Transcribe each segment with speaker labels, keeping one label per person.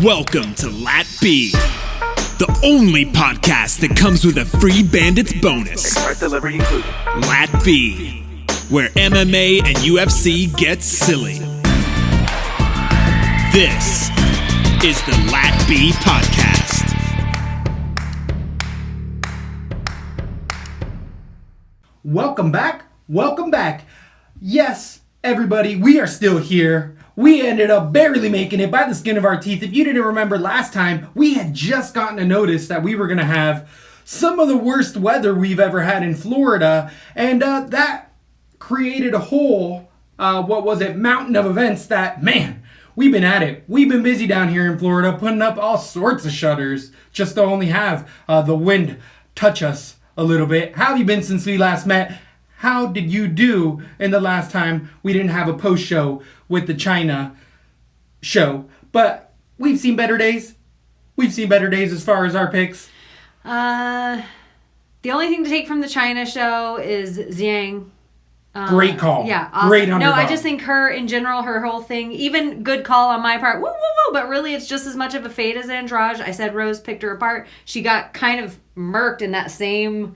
Speaker 1: Welcome to Lat B, the only podcast that comes with a free Bandits bonus.
Speaker 2: Express delivery included.
Speaker 1: Lat B, where MMA and UFC get silly. This is the Lat B podcast.
Speaker 3: Welcome back. Welcome back. Yes, everybody, we are still here. We ended up barely making it by the skin of our teeth. If you didn't remember last time, we had just gotten a notice that we were going to have some of the worst weather we've ever had in Florida. And that created a whole, mountain of events that, man, we've been at it. We've been busy down here in Florida putting up all sorts of shutters just to only have the wind touch us a little bit. How have you been since we last met? How did you do in the last time we didn't have a post show with the China show? But we've seen better days. We've seen better days as far as our picks.
Speaker 4: The only thing to take from the China show is Zhang.
Speaker 3: Great call.
Speaker 4: Yeah. Awesome.
Speaker 3: Great underdog.
Speaker 4: No, I just think her, in general, her whole thing, even good call on my part. Woo, woo, woo. But really, it's just as much of a fade as Andrade. I said Rose picked her apart. She got kind of murked in that same...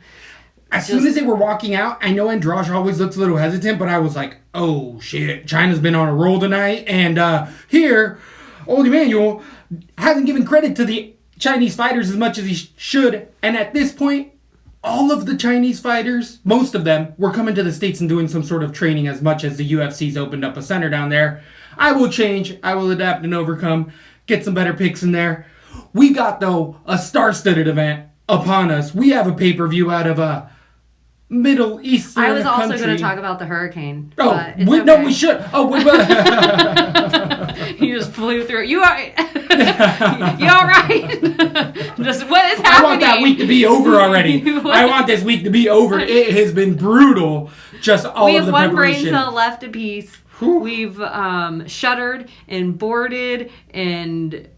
Speaker 3: As soon as they were walking out, I know Andrade always looks a little hesitant, but I was like, oh, shit, China's been on a roll tonight. And here, old Emmanuel hasn't given credit to the Chinese fighters as much as he should. And at this point, all of the Chinese fighters, most of them, were coming to the States and doing some sort of training as much as the UFC's opened up a center down there. I will change. I will adapt and overcome. Get some better picks in there. We got, though, a star-studded event upon us. We have a pay-per-view out of Middle Eastern
Speaker 4: I was also
Speaker 3: country.
Speaker 4: going to talk about the hurricane.
Speaker 3: Oh,
Speaker 4: okay.
Speaker 3: no, we should. Oh, we
Speaker 4: You just flew through it. You all right? Just what is happening?
Speaker 3: I want that week to be over already. I want this week to be over. It has been brutal. Just all of the preparation. We
Speaker 4: have one brain cell left apiece. Whew. We've shuttered and boarded and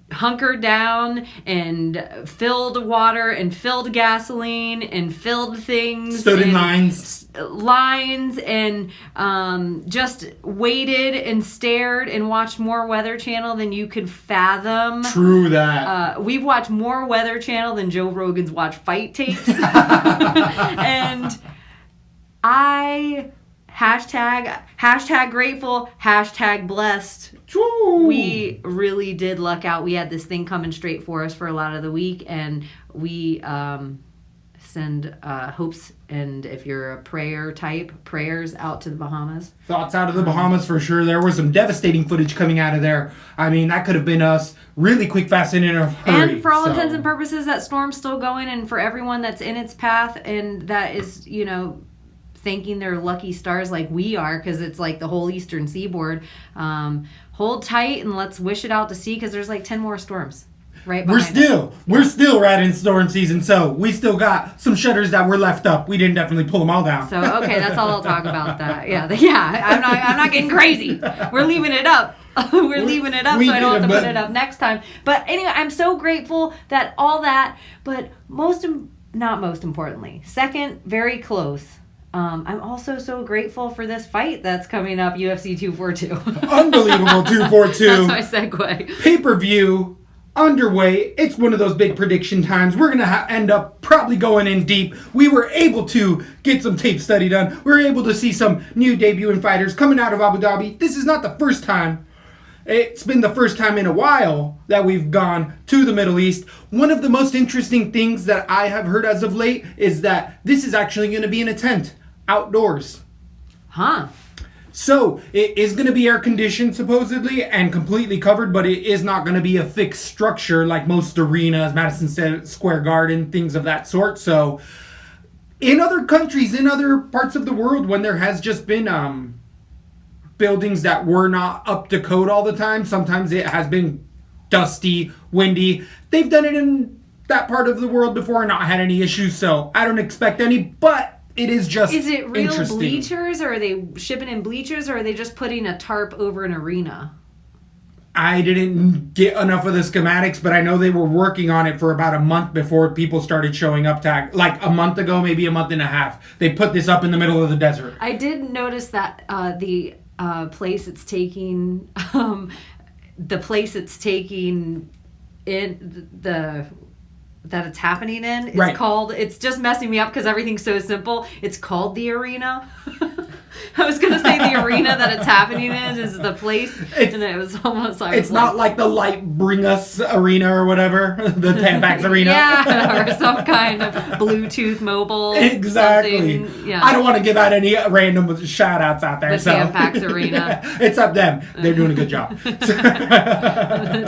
Speaker 4: hunkered down and filled water and filled gasoline and filled things.
Speaker 3: Stood in lines
Speaker 4: and just waited and stared and watched more Weather Channel than you could fathom.
Speaker 3: True that.
Speaker 4: We've watched more Weather Channel than Joe Rogan's watched fight tapes. And I... Hashtag grateful, hashtag blessed.
Speaker 3: True.
Speaker 4: We really did luck out. We had this thing coming straight for us for a lot of the week, and we send hopes, and if you're a prayer type, prayers out to the Bahamas.
Speaker 3: Thoughts out of the Bahamas for sure. There was some devastating footage coming out of there. I mean, that could have been us really quick, fast, and in a hurry.
Speaker 4: And for all intents and purposes, that storm's still going, and for everyone that's in its path, and that is, thanking their lucky stars like we are, because it's like the whole eastern seaboard. Hold tight and let's wish it out to sea, because there's like 10 more storms right behind us.
Speaker 3: We're still right in storm season, so we still got some shutters that were left up. We didn't definitely pull them all down.
Speaker 4: So okay, that's all I'll talk about that. Yeah, I'm not getting crazy. We're leaving it up. We're leaving it up so I don't have to put it up next time. But anyway, I'm so grateful that all that, but not most importantly, second, very close. I'm also so grateful for this fight that's coming up, UFC 242.
Speaker 3: Unbelievable 242.
Speaker 4: That's my segue.
Speaker 3: Pay-per-view underway. It's one of those big prediction times. We're going to end up probably going in deep. We were able to get some tape study done. We were able to see some new debuting fighters coming out of Abu Dhabi. This is not the first time. It's been the first time in a while that we've gone to the Middle East. One of the most interesting things that I have heard as of late is that this is actually going to be in a tent. Outdoors.
Speaker 4: Huh.
Speaker 3: So, it is going to be air conditioned supposedly and completely covered, but it is not going to be a fixed structure like most arenas, Madison Square Garden, things of that sort. So, in other countries, in other parts of the world, when there has just been buildings that were not up to code all the time, sometimes it has been dusty, windy. They've done it in that part of the world before and not had any issues, so I don't expect any, but it is just
Speaker 4: Is it real
Speaker 3: interesting.
Speaker 4: Bleachers, or are they shipping in bleachers, or are they just putting a tarp over an arena?
Speaker 3: I didn't get enough of the schematics, but I know they were working on it for about a month before people started showing up. Like a month ago, maybe a month and a half. They put this up in the middle of the desert.
Speaker 4: I did notice that the place it's taking the place it's taking in that it's happening in is called, it's just messing me up because everything's so simple. It's called the arena. I was going to say the arena that it's happening in is the place. And it was almost like...
Speaker 3: It's not like the Light Bring Us Arena or whatever. The Tampax Arena.
Speaker 4: Yeah, or some kind of Bluetooth mobile.
Speaker 3: Exactly.
Speaker 4: Yeah.
Speaker 3: I don't want to give out any random shout-outs out there.
Speaker 4: The Tampax Arena.
Speaker 3: It's up them. They're doing a good job.
Speaker 4: The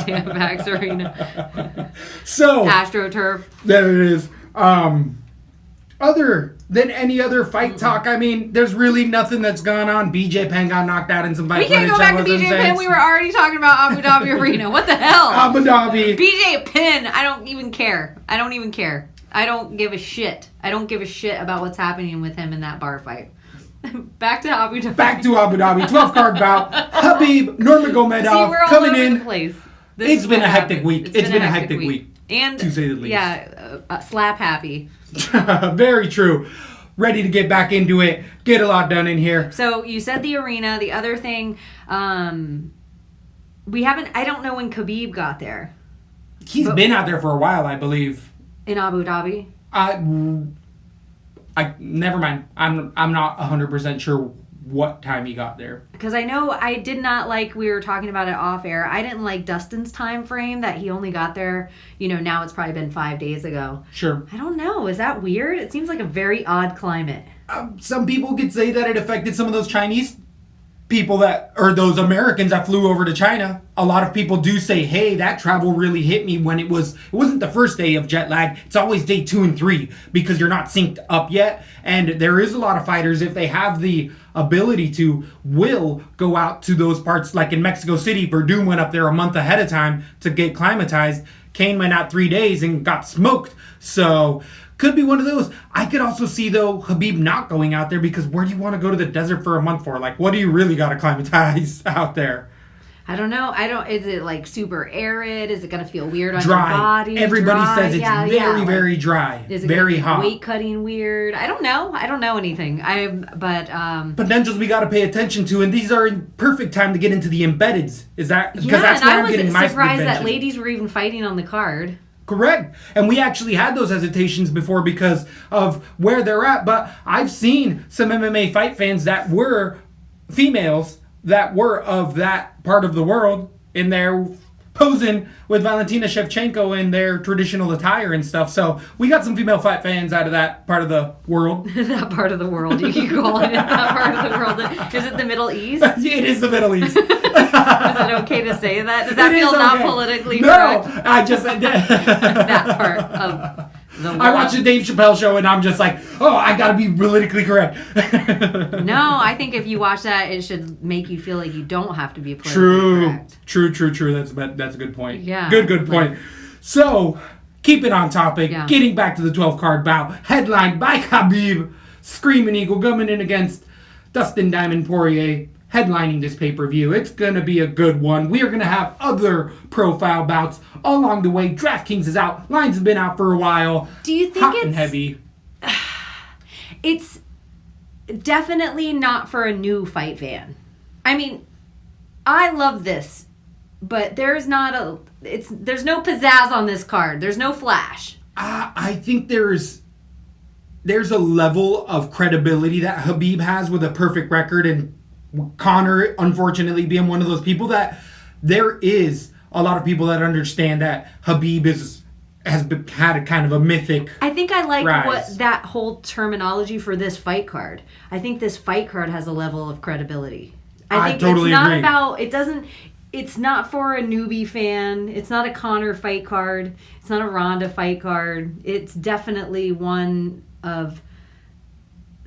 Speaker 4: Tampax Arena.
Speaker 3: So...
Speaker 4: AstroTurf.
Speaker 3: There it is. Other than any other fight talk, I mean, there's really nothing that's gone on. BJ Penn got knocked out in some fight.
Speaker 4: We can't go back to BJ Penn. We were already talking about Abu Dhabi Arena. What the hell?
Speaker 3: Abu Dhabi.
Speaker 4: BJ Penn. I don't even care. I don't give a shit. I don't give a shit about what's happening with him in that bar fight. Back to Abu Dhabi.
Speaker 3: 12 card bout. Khabib Nurmagomedov coming in. It's been a hectic week. It's been a hectic week.
Speaker 4: And
Speaker 3: to say the least.
Speaker 4: Yeah, slap happy.
Speaker 3: Very true. Ready to get back into it. Get a lot done in here.
Speaker 4: So you said the arena. The other thing, we haven't. I don't know when Khabib got there.
Speaker 3: He's been out there for a while, I believe.
Speaker 4: In Abu Dhabi.
Speaker 3: I never mind. I'm not 100% sure what time he got there.
Speaker 4: Because I know I did not like, we were talking about it off air, I didn't like Dustin's time frame that he only got there, now it's probably been 5 days ago.
Speaker 3: Sure.
Speaker 4: I don't know. Is that weird? It seems like a very odd climate.
Speaker 3: Some people could say that it affected some of those Chinese people or those Americans that flew over to China. A lot of people do say, hey, that travel really hit me when it wasn't the first day of jet lag. It's always day 2 and 3 because you're not synced up yet. And there is a lot of fighters, if they have the ability to, will go out to those parts. Like in Mexico City, Verdum went up there a month ahead of time to get acclimatized. Kane went out 3 days and got smoked. So could be one of those. I could also see, though, Khabib not going out there because where do you want to go to the desert for a month for? Like, what do you really got to acclimatize out there?
Speaker 4: I don't know. Is it like super arid? Is it going to feel weird on
Speaker 3: dry.
Speaker 4: your body?
Speaker 3: Everybody says it's very dry.
Speaker 4: Is it
Speaker 3: very hot.
Speaker 4: Weight cutting weird? I don't know. I don't know anything.
Speaker 3: Potentials we got to pay attention to, and these are in perfect time to get into the embeddeds. Is that because that's where I'm getting my
Speaker 4: was surprised that ladies were even fighting on the card.
Speaker 3: Correct. And we actually had those hesitations before because of where they're at. But I've seen some MMA fight fans that were females that were of that part of the world in their posing with Valentina Shevchenko in their traditional attire and stuff. So we got some female fight fans out of that part of the world.
Speaker 4: That part of the world. You can call it that part of the world. Is it the Middle East?
Speaker 3: It is the Middle East.
Speaker 4: Is it okay to say that? Does that feel not politically correct?
Speaker 3: No, I just...
Speaker 4: that part of the world.
Speaker 3: I watch the Dave Chappelle show and I'm just like, oh, I gotta be politically correct.
Speaker 4: No, I think if you watch that, it should make you feel like you don't have to be politically correct.
Speaker 3: True. That's a good point.
Speaker 4: Yeah.
Speaker 3: Good point. So, keep it on topic. Yeah. Getting back to the 12-card bout. Headlined by Khabib. Screaming Eagle coming in against Dustin Diamond Poirier. Headlining this pay-per-view. It's going to be a good one. We are going to have other profile bouts along the way. DraftKings is out. Lines have been out for a while.
Speaker 4: Do you think
Speaker 3: hot and heavy?
Speaker 4: It's definitely not for a new fight fan. I mean, I love this, but there's no pizzazz on this card. There's no flash.
Speaker 3: I think there's a level of credibility that Khabib has with a perfect record, and Conor, unfortunately, being one of those people that there is a lot of people that understand that Khabib has had a kind of a mythic
Speaker 4: I think I like
Speaker 3: rise.
Speaker 4: What that whole terminology for this fight card. I think this fight card has a level of credibility. I think
Speaker 3: totally
Speaker 4: it's not
Speaker 3: agree.
Speaker 4: about, it's not for a newbie fan. It's not a Conor fight card. It's not a Ronda fight card. It's definitely one of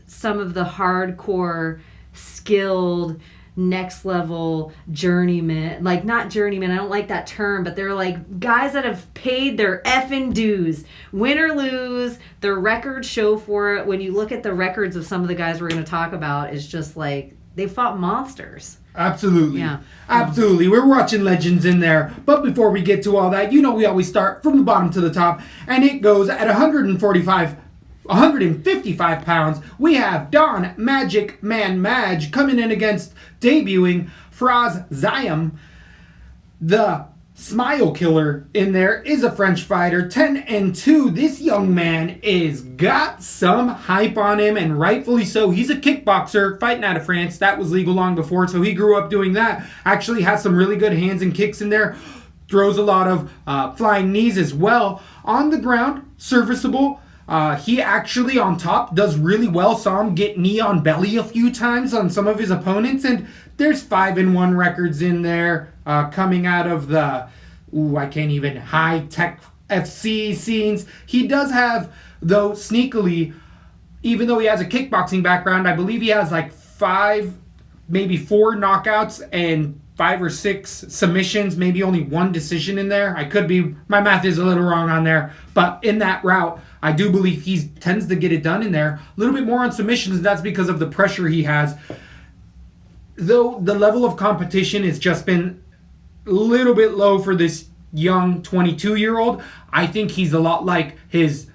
Speaker 4: some of the hardcore, skilled, next level journeyman, like not journeyman, I don't like that term, but they're like guys that have paid their effing dues, win or lose, their records show for it. When you look at the records of some of the guys we're going to talk about, it's just like they fought monsters.
Speaker 3: Absolutely.
Speaker 4: Yeah.
Speaker 3: Absolutely. We're watching legends in there. But before we get to all that, we always start from the bottom to the top, and it goes at 155 pounds. We have Don Magic Man Madge coming in against debuting Faraz Zayam. The smile killer in there is a French fighter, 10-2. This young man is got some hype on him, and rightfully so. He's a kickboxer fighting out of France. That was legal long before, so he grew up doing that. Actually has some really good hands and kicks in there. Throws a lot of flying knees as well. On the ground, serviceable. He actually on top does really well. Saw him get knee on belly a few times on some of his opponents, and there's 5-1 records in there coming out of the high tech FC scenes. He does have, though, sneakily, even though he has a kickboxing background, I believe he has like 5, maybe 4 knockouts and 5 or 6 submissions, maybe only 1 decision in there. My math is a little wrong on there, but in that route, I do believe he tends to get it done in there. A little bit more on submissions, and that's because of the pressure he has. Though the level of competition has just been a little bit low for this young 22-year-old, I think he's a lot like his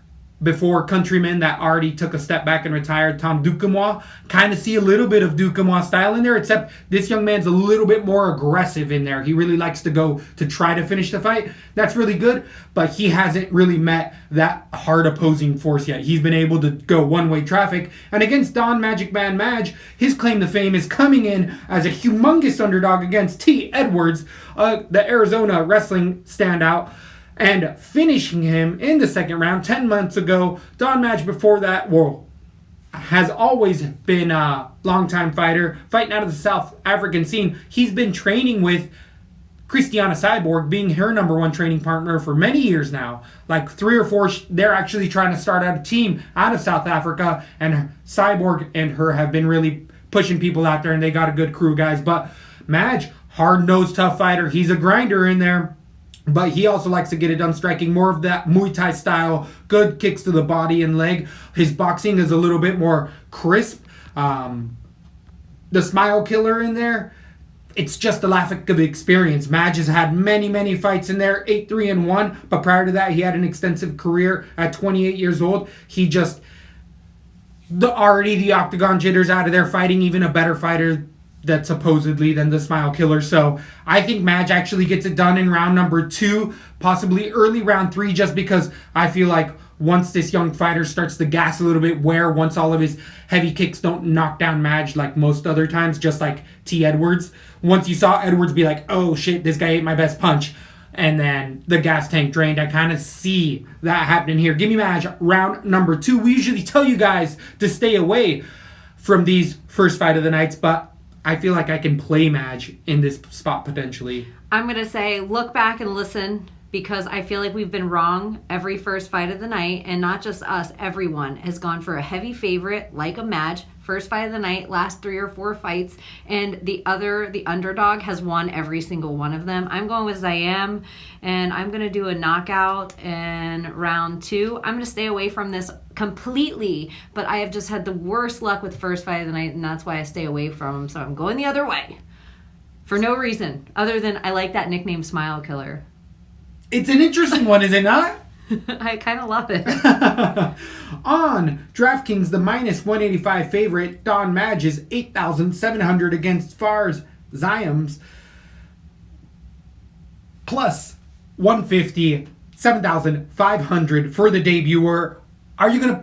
Speaker 3: before countryman that already took a step back and retired, Tom Duquesnoy. Kind of see a little bit of Duquesnoy style in there, except this young man's a little bit more aggressive in there. He really likes to go to try to finish the fight. That's really good, but he hasn't really met that hard opposing force yet. He's been able to go one-way traffic, and against Don Magic Man Madge, his claim to fame is coming in as a humongous underdog against T. Edwards, the Arizona wrestling standout, and finishing him in the second round 10 months ago. Don Madge before that, has always been a longtime fighter, fighting out of the South African scene. He's been training with Christiana Cyborg, being her number 1 training partner for many years now. Like 3 or 4, they're actually trying to start out a team out of South Africa, and Cyborg and her have been really pushing people out there, and they got a good crew, guys. But Madge, hard-nosed, tough fighter. He's a grinder in there. But he also likes to get it done striking more of that Muay Thai style, good kicks to the body and leg. His boxing is a little bit more crisp. The smile killer in there, it's just a lack of experience. Madge has had many, many fights in there, 8-3-1. But prior to that, he had an extensive career at 28 years old. He just, the octagon jitters out of there, fighting even a better fighter that supposedly than the smile killer. So I think Madge actually gets it done in round number 2, possibly early round 3, just because I feel like once this young fighter starts to gas a little bit, once all of his heavy kicks don't knock down Madge like most other times, just like T. Edwards. Once you saw Edwards be like, oh shit, this guy ate my best punch, and then the gas tank drained, I kind of see that happening here. Give me Madge round number 2. We usually tell you guys to stay away from these first fight of the nights, but I feel like I can play Madge in this spot potentially.
Speaker 4: I'm going to say look back and listen, because I feel like we've been wrong every first fight of the night, and not just us, everyone has gone for a heavy favorite like a Madge. First fight of the night, last 3 or 4 fights, and the underdog has won every single one of them. I'm going with Zayam, and I'm going to do a knockout in round 2. I'm going to stay away from this completely, but I have just had the worst luck with first fight of the night, and that's why I stay away from him. So I'm going the other way for no reason other than I like that nickname, Smile Killer.
Speaker 3: It's an interesting one, is it not?
Speaker 4: I kind of love it.
Speaker 3: On DraftKings, the -185 favorite, Don Madge, is 8,700 against Fars Zayam's plus 150, 7,500 for the debuter.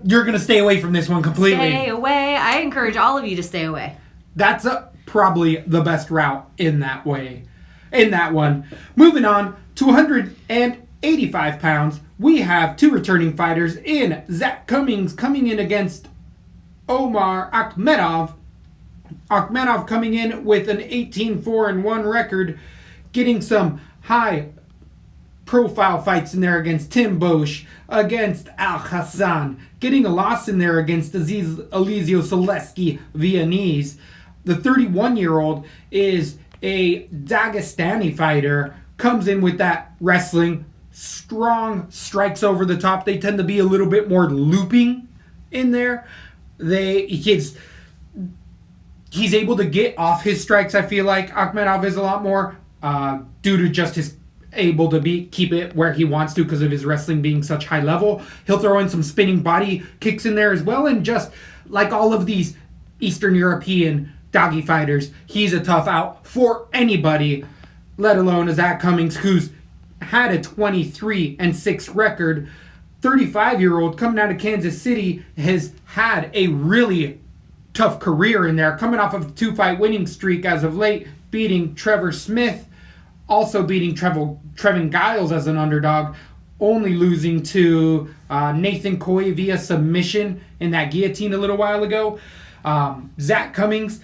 Speaker 3: You're gonna stay away from this one completely?
Speaker 4: Stay away. I encourage all of you to stay away.
Speaker 3: That's probably the best route in that way. In that one. Moving on to 185 pounds. We have 2 returning fighters in Zach Cummings coming in against Omar Akhmedov. Akhmedov coming in with an 18-4-1 record, getting some high-profile fights in there against Tim Bosch, against Al Hassan, getting a loss in there against Elizio Selesky via knees. The 31-year-old is a Dagestani fighter, comes in with that wrestling, strong strikes over the top. They tend to be a little bit more looping in there. He's able to get off his strikes, I feel like. Akhmedov is a lot more due to just his able to keep it where he wants to because of his wrestling being such high level. He'll throw in some spinning body kicks in there as well, and just like all of these Eastern European doggy fighters, he's a tough out for anybody. let alone a Zach Cummings who's had a 23-6 record. 35-year-old coming out of Kansas City has had a really tough career in there, coming off of a 2-fight winning streak as of late, beating Trevor Smith, also beating Trevin Giles as an underdog, only losing to Nathan Coy via submission in that guillotine a little while ago. Zach Cummings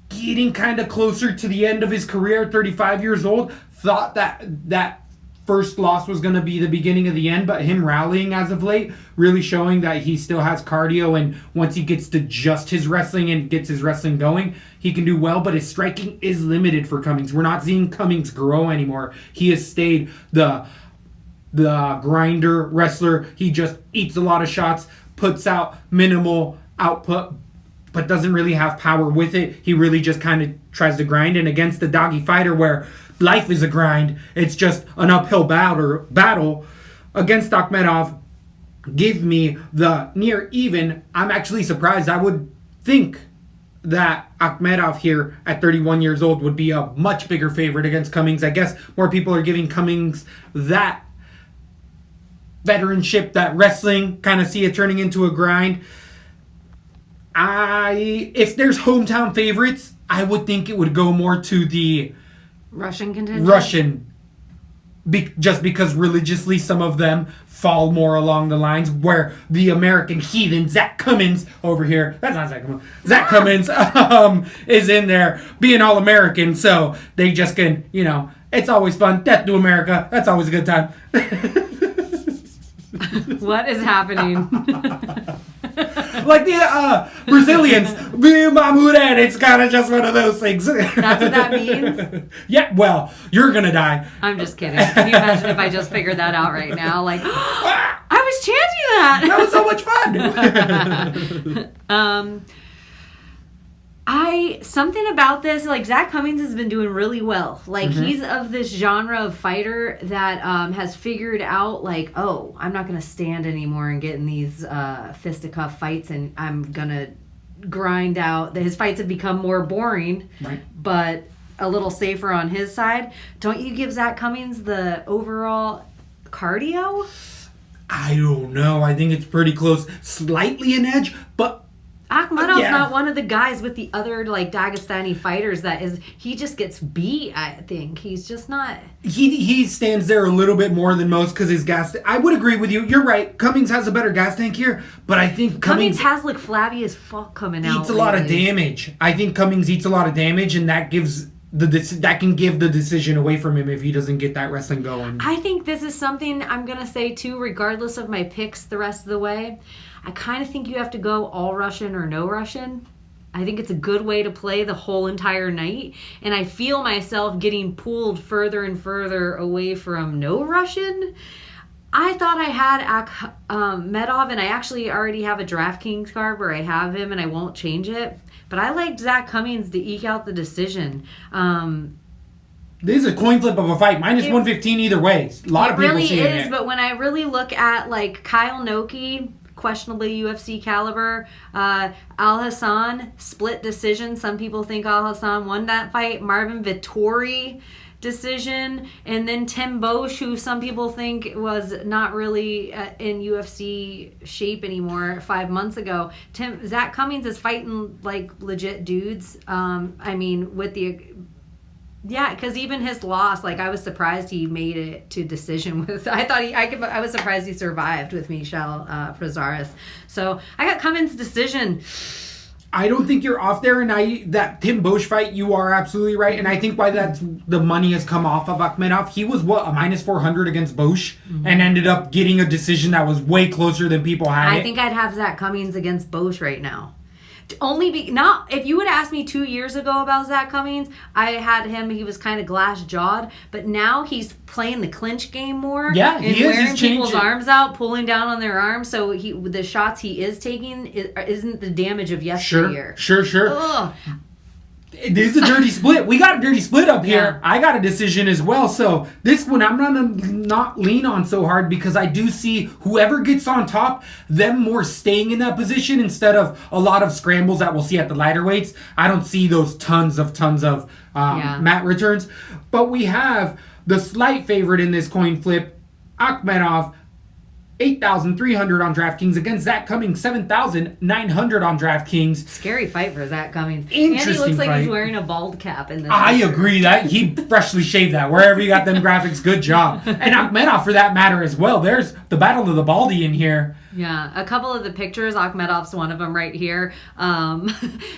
Speaker 3: getting kind of closer to the end of his career, 35 years old, thought that first loss was going to be the beginning of the end, but him rallying as of late, really showing that he still has cardio, and once he gets to just his wrestling and gets his wrestling going, he can do well, but his striking is limited for Cummings. We're not seeing Cummings grow anymore. He has stayed the grinder wrestler. He just eats a lot of shots, puts out minimal output, but doesn't really have power with it. He really just kind of tries to grind, and against the doggy fighter where life is a grind, it's just an uphill battle against Akhmedov. Give me the near even. I'm actually surprised. I would think that Akhmedov here at 31 years old would be a much bigger favorite against Cummings. I guess more people are giving Cummings that veteranship, that wrestling, kind of see it turning into a grind. If there's hometown favorites, I would think it would go more to the
Speaker 4: Russian contingent?
Speaker 3: Russian. Just because religiously some of them fall more along the lines where the American heathen Zach Cummings over here, that's not Zach Cummings, Zach Cummings is in there being all American, so they just can, it's always fun. Death to America. That's always a good time.
Speaker 4: What is happening?
Speaker 3: Like the Brazilians, it's kind of just one of those things.
Speaker 4: That's what that means?
Speaker 3: Yeah, well, you're going to die.
Speaker 4: I'm just kidding. Can you imagine if I just figured that out right now? Like, I was chanting that.
Speaker 3: That was so much fun.
Speaker 4: Something about this, like Zach Cummings has been doing really well. Like he's of this genre of fighter that has figured out like, oh, I'm not going to stand anymore and get in these fisticuff fights, and I'm going to grind out. His fights have become more boring, right, but a little safer on his side. Don't you give Zach Cummings the overall cardio?
Speaker 3: I don't know. I think it's pretty close. Slightly an edge, but
Speaker 4: Akhmedov's not one of the guys with the other like Dagestani fighters he just gets beat. I think he's just not.
Speaker 3: He stands there a little bit more than most because his gas. I would agree with you. You're right. Cummings has a better gas tank here, but I think
Speaker 4: Cummings has like flabby as fuck coming out.
Speaker 3: Eats a lot of damage. I think Cummings eats a lot of damage, and that can give the decision away from him if he doesn't get that wrestling going.
Speaker 4: I think this is something I'm gonna say too, regardless of my picks the rest of the way. I kind of think you have to go all Russian or no Russian. I think it's a good way to play the whole entire night. And I feel myself getting pulled further and further away from no Russian. I thought I had Medov, and I actually already have a DraftKings card where I have him and I won't change it. But I liked Zach Cummings to eke out the decision.
Speaker 3: This is a coin flip of a fight. Minus 115 either way. A lot of people
Speaker 4: really
Speaker 3: seeing
Speaker 4: is,
Speaker 3: it.
Speaker 4: But when I really look at like Kyle Noki, questionably UFC caliber, Al Hassan, split decision. Some people think Al Hassan won that fight. Marvin Vettori, decision. And then Tim Boesch, who some people think was not really in UFC shape anymore 5 months ago. Zach Cummings is fighting like legit dudes. Because even his loss, like I was surprised he made it to decision with. I was surprised he survived with Michel Prazaris. So I got Cummins' decision.
Speaker 3: I don't think you're off there, and that Tim Boesch fight, you are absolutely right, and I think why the money has come off of Akhmedov. He was a minus 400 against Boesch, and ended up getting a decision that was way closer than people had.
Speaker 4: I think I'd have Zach Cummings against Boesch right now. If you would ask me 2 years ago about Zach Cummings, I had him. He was kind of glass jawed, but now he's playing the clinch game more.
Speaker 3: Yeah,
Speaker 4: and wearing people's arms out, pulling down on their arms. So the shots he is taking isn't the damage of yesteryear.
Speaker 3: Sure.
Speaker 4: Ugh.
Speaker 3: It is a dirty split. We got a dirty split up here.
Speaker 4: Yeah.
Speaker 3: I got a decision as well. So this one I'm going to not lean on so hard because I do see whoever gets on top, them more staying in that position instead of a lot of scrambles that we'll see at the lighter weights. I don't see those tons of mat returns. But we have the slight favorite in this coin flip, Akhmedov, 8,300 on DraftKings against Zach Cummings, 7,900 on DraftKings.
Speaker 4: Scary fight for Zach Cummings.
Speaker 3: Interesting
Speaker 4: and he looks like
Speaker 3: fight.
Speaker 4: he's wearing a bald cap in this.
Speaker 3: I
Speaker 4: picture.
Speaker 3: agree that he freshly shaved that. Wherever you got them graphics, good job. And Akhmedov for that matter as well. There's the battle of the baldy in here.
Speaker 4: Yeah, a couple of the pictures, Akhmedov's one of them right here.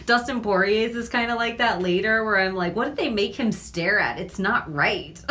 Speaker 4: Dustin Poirier's is kind of like that later where I'm like, what did they make him stare at? It's not right.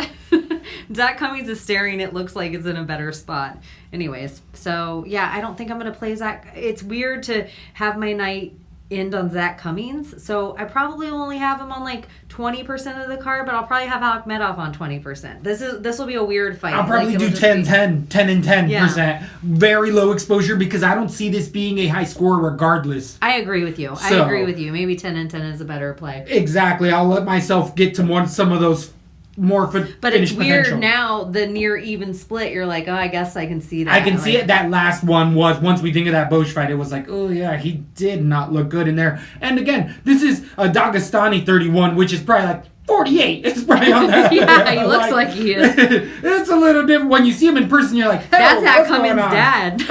Speaker 4: Zach Cummings is staring. It looks like it's in a better spot. Anyways, so yeah, I don't think I'm going to play Zach. It's weird to have my night end on Zach Cummings. So I probably only have him on like 20% of the card, but I'll probably have Akhmedov on 20%. This will be a weird fight.
Speaker 3: I'll probably do 10 and 10%.
Speaker 4: Yeah.
Speaker 3: Very low exposure because I don't see this being a high score regardless.
Speaker 4: I agree with you. I agree with you. Maybe 10 and 10 is a better play.
Speaker 3: Exactly. I'll let myself get to some of those more
Speaker 4: But it's weird
Speaker 3: potential.
Speaker 4: now, the near even split, you're like, oh, I guess I can see that.
Speaker 3: I can see it. That last one was, once we think of that Bosch fight, it was like, oh yeah, he did not look good in there. And again, this is a Dagestani 31, which is probably like 48. It's probably on that.
Speaker 4: Yeah, he looks like he is.
Speaker 3: It's a little different. When you see him in person, you're like, hey,
Speaker 4: That's Zach
Speaker 3: what's
Speaker 4: Cummings'
Speaker 3: going on?
Speaker 4: dad.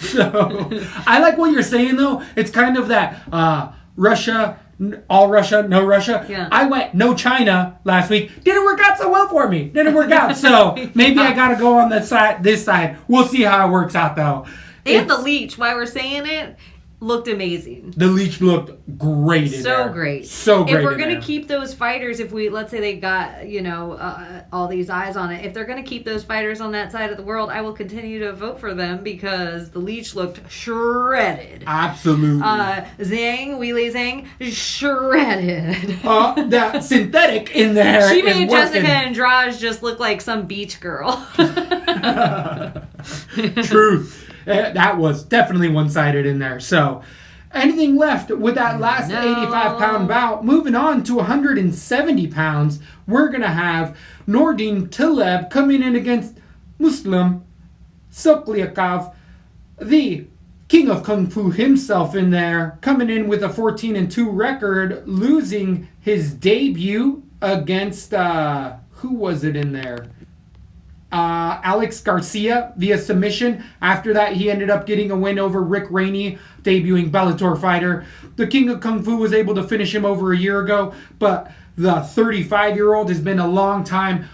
Speaker 3: So, I like what you're saying, though. It's kind of that Russia, all Russia, no Russia.
Speaker 4: Yeah.
Speaker 3: I went no China last week. Didn't work out so well for me. Didn't work out. So maybe I got to go on this side. We'll see how it works out, though.
Speaker 4: And the leech, while we're saying it, looked amazing.
Speaker 3: The leech looked great in there.
Speaker 4: So great.
Speaker 3: So great.
Speaker 4: If we're
Speaker 3: in
Speaker 4: going to
Speaker 3: there.
Speaker 4: keep those fighters, let's say they got, all these eyes on it, if they're going to keep those fighters on that side of the world, I will continue to vote for them because the leech looked shredded.
Speaker 3: Absolutely.
Speaker 4: Weili Zhang, shredded.
Speaker 3: That synthetic in there.
Speaker 4: She
Speaker 3: is
Speaker 4: made
Speaker 3: working.
Speaker 4: Jessica Andrade just look like some beach girl.
Speaker 3: Truth. That was definitely one-sided in there. So, anything left with that last 85-pound bout? Moving on to 170 pounds, we're going to have Nordin Taleb coming in against Muslim Sokliakov, the king of Kung Fu himself in there, coming in with a 14-2 record, losing his debut against, who was it in there? Alex Garcia via submission. After that, he ended up getting a win over Rick Rainey, debuting Bellator fighter. The King of Kung Fu was able to finish him over a year ago, but the 35-year-old has been a long time,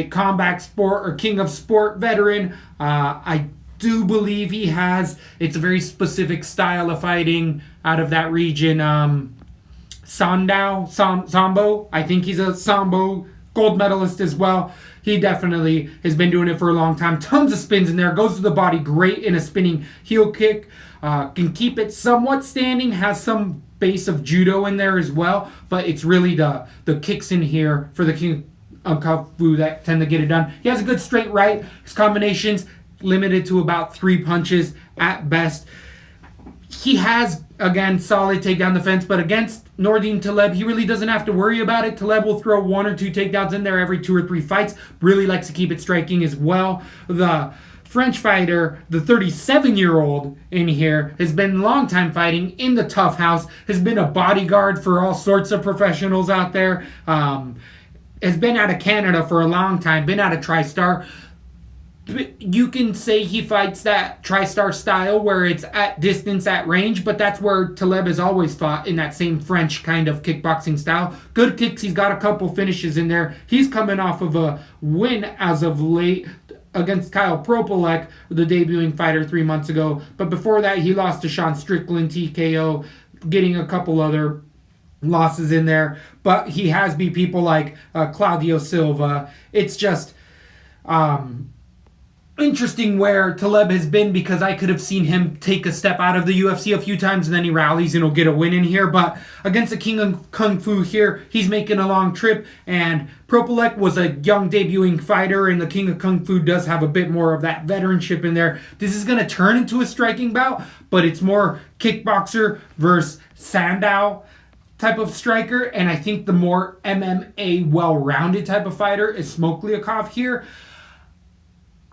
Speaker 3: combat sport or King of Sport veteran. I do believe he has. It's a very specific style of fighting out of that region. Sambo. I think he's a Sambo gold medalist as well. He definitely has been doing it for a long time. Tons of spins in there. Goes to the body great in a spinning heel kick. Can keep it somewhat standing. Has some base of judo in there as well. But it's really the kicks in here for the King of Kung Fu that tend to get it done. He has a good straight right. His combinations limited to about 3 punches at best. He has, again, solid takedown defense, but against Nordin Taleb, he really doesn't have to worry about it. Taleb will throw 1 or 2 takedowns in there every 2 or 3 fights. Really likes to keep it striking as well. The French fighter, the 37-year-old in here, has been long-time fighting in the tough house, has been a bodyguard for all sorts of professionals out there, has been out of Canada for a long time, been out of TriStar. You can say he fights that TriStar style where it's at distance, at range, but that's where Taleb has always fought, in that same French kind of kickboxing style. Good kicks. He's got a couple finishes in there. He's coming off of a win as of late against Kyle Propolek, the debuting fighter 3 months ago. But before that, he lost to Sean Strickland, TKO, getting a couple other losses in there. But he has beat people like Claudio Silva. It's just... interesting where Taleb has been, because I could have seen him take a step out of the UFC a few times and then he rallies and he'll get a win in here. But against the King of Kung Fu here, he's making a long trip, and Propolek was a young debuting fighter, and the King of Kung Fu does have a bit more of that veteranship in there. This is going to turn into a striking bout, but it's more kickboxer versus Sandow type of striker, and I think the more MMA well-rounded type of fighter is Smokliakov here.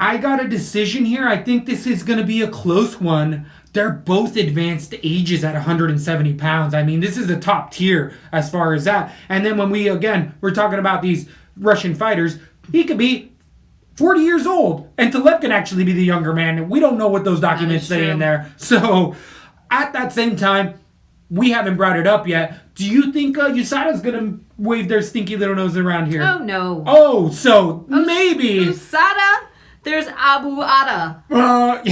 Speaker 3: I got a decision here. I think this is going to be a close one. They're both advanced ages at 170 pounds. I mean, this is the top tier as far as that. And then when we're talking about these Russian fighters, he could be 40 years old, and Taleb can actually be the younger man. We don't know what those documents say in there. So at that same time, we haven't brought it up yet. Do you think USADA's going to wave their stinky little nose around here?
Speaker 4: Oh, no.
Speaker 3: Oh, so maybe.
Speaker 4: USADA? There's Abu Ada.
Speaker 3: Yeah.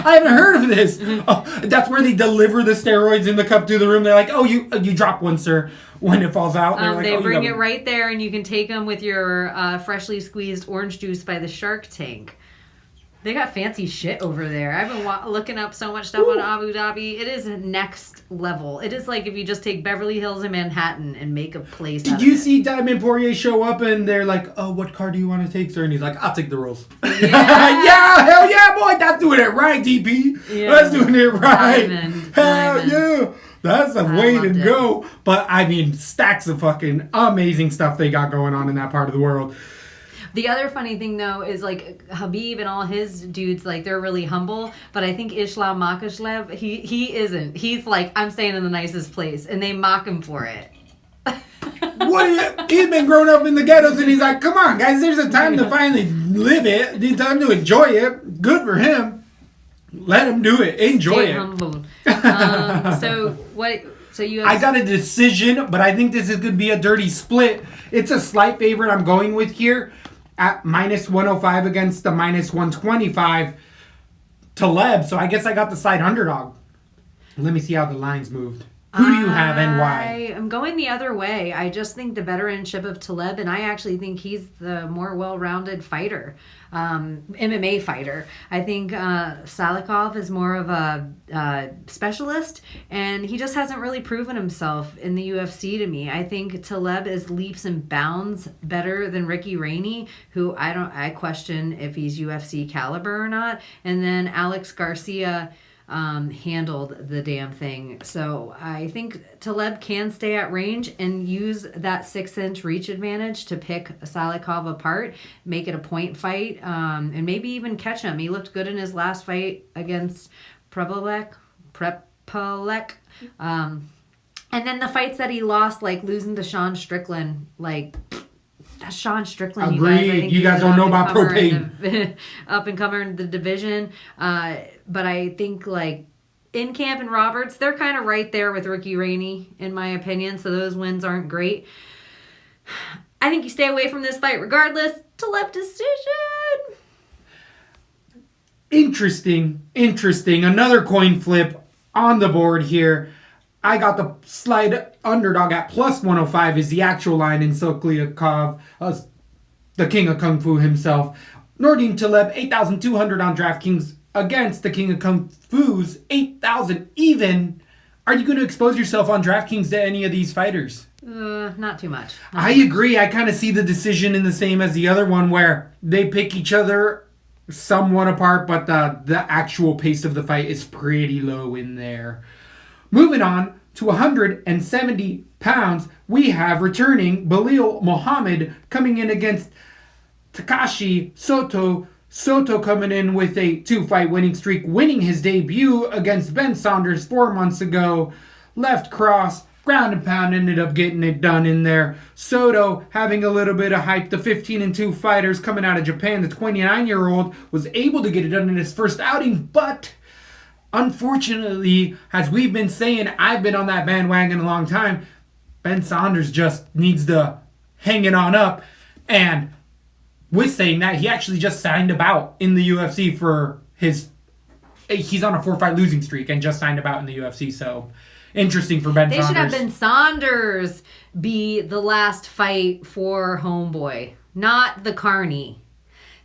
Speaker 3: I haven't heard of this. Oh, that's where they deliver the steroids in the cup to the room. They're like, oh, you drop one, sir, when it falls out. Like,
Speaker 4: they bring it right there, and you can take them with your freshly squeezed orange juice by the Shark Tank. They got fancy shit over there. I've been looking up so much stuff on Abu Dhabi. It is next level. It is like if you just take Beverly Hills and Manhattan and make a place out of it.
Speaker 3: Did you see Diamond Poirier show up and they're like, oh, what car do you want to take, sir? And he's like, I'll take the Rolls.
Speaker 4: Yeah.
Speaker 3: Yeah, hell yeah, boy. That's doing it right, DP. Yeah. That's doing it right. Hell yeah. That's the way to go. But, I mean, stacks of fucking amazing stuff they got going on in that part of the world.
Speaker 4: The other funny thing, though, is, like, Khabib and all his dudes, like, they're really humble. But I think Islam Makhachev, he isn't. He's like, I'm staying in the nicest place. And they mock him for it.
Speaker 3: He's been growing up in the ghettos, and he's like, come on, guys, there's a time to finally live it. There's time to enjoy it. Good for him. Let him do it. Enjoy it.
Speaker 4: Humble. So you have...
Speaker 3: I got a decision, but I think this is going to be a dirty split. It's a slight favorite I'm going with here. At minus 105 against the minus 125 Taleb. So I guess I got the side underdog. Let me see how the lines moved. Who do you have and why?
Speaker 4: I'm going the other way. I just think the veteranship of Taleb, and I actually think he's the more well-rounded fighter, MMA fighter. I think Salikov is more of a specialist, and he just hasn't really proven himself in the UFC to me. I think Taleb is leaps and bounds better than Ricky Rainey, who I question if he's UFC caliber or not. And then Alex Garcia handled the damn thing. So I think Taleb can stay at range and use that 6-inch reach advantage to pick Salikov apart, make it a point fight, and maybe even catch him. He looked good in his last fight against Prepolek. And then the fights that he lost, like losing to Sean Strickland, like... That's Sean Strickland,
Speaker 3: Agreed.
Speaker 4: you guys. I think
Speaker 3: you guys don't know about propane.
Speaker 4: Up and comer in the division. But I think, like, In Camp and Roberts, they're kind of right there with Ricky Rainey, in my opinion. So those wins aren't great. I think you stay away from this fight regardless. Taleb decision.
Speaker 3: Interesting. Another coin flip on the board here. I got the slight underdog at plus 105 is the actual line in Sokliakov, the king of Kung Fu himself. Nordin Taleb, 8,200 on DraftKings against the king of Kung Fu's 8,000 even. Are you going to expose yourself on DraftKings to any of these fighters?
Speaker 4: Not too much.
Speaker 3: I agree. I kind of see the decision in the same as the other one where they pick each other somewhat apart, but the actual pace of the fight is pretty low in there. Moving on to 170 pounds, we have returning Belal Muhammad coming in against Takashi Soto. Soto coming in with a 2-fight winning streak, winning his debut against Ben Saunders 4 months ago. Left cross, ground and pound, ended up getting it done in there. Soto having a little bit of hype. The 15-2 fighters coming out of Japan, the 29-year-old, was able to get it done in his first outing, but... unfortunately, as we've been saying, I've been on that bandwagon a long time, Ben Saunders just needs to hang it on up. And with saying that, he actually just signed a bout in the UFC for he's on a 4-fight losing streak and just signed a bout in the UFC. So, interesting for Ben Saunders.
Speaker 4: They should have Ben Saunders be the last fight for Homeboy, not the Carney.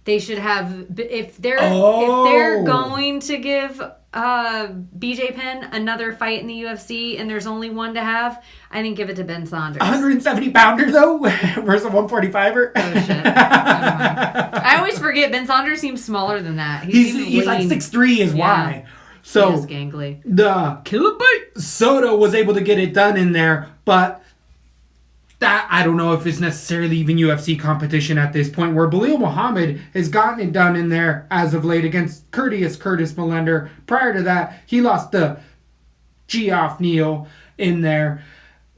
Speaker 4: They should have, if they're going to give BJ Penn another fight in the UFC and there's only one to have, I think give it to Ben Saunders.
Speaker 3: 170 pounder though versus a 145er.
Speaker 4: Oh shit! I always forget Ben Saunders seems smaller than that.
Speaker 3: He's like 6'3" is why. So
Speaker 4: he is gangly.
Speaker 3: The
Speaker 4: Killer bite.
Speaker 3: Soto was able to get it done in there, but that I don't know if it's necessarily even UFC competition at this point, where Belal Muhammad has gotten it done in there as of late against Curtis Melender. Prior to that, he lost the Geoff Neal in there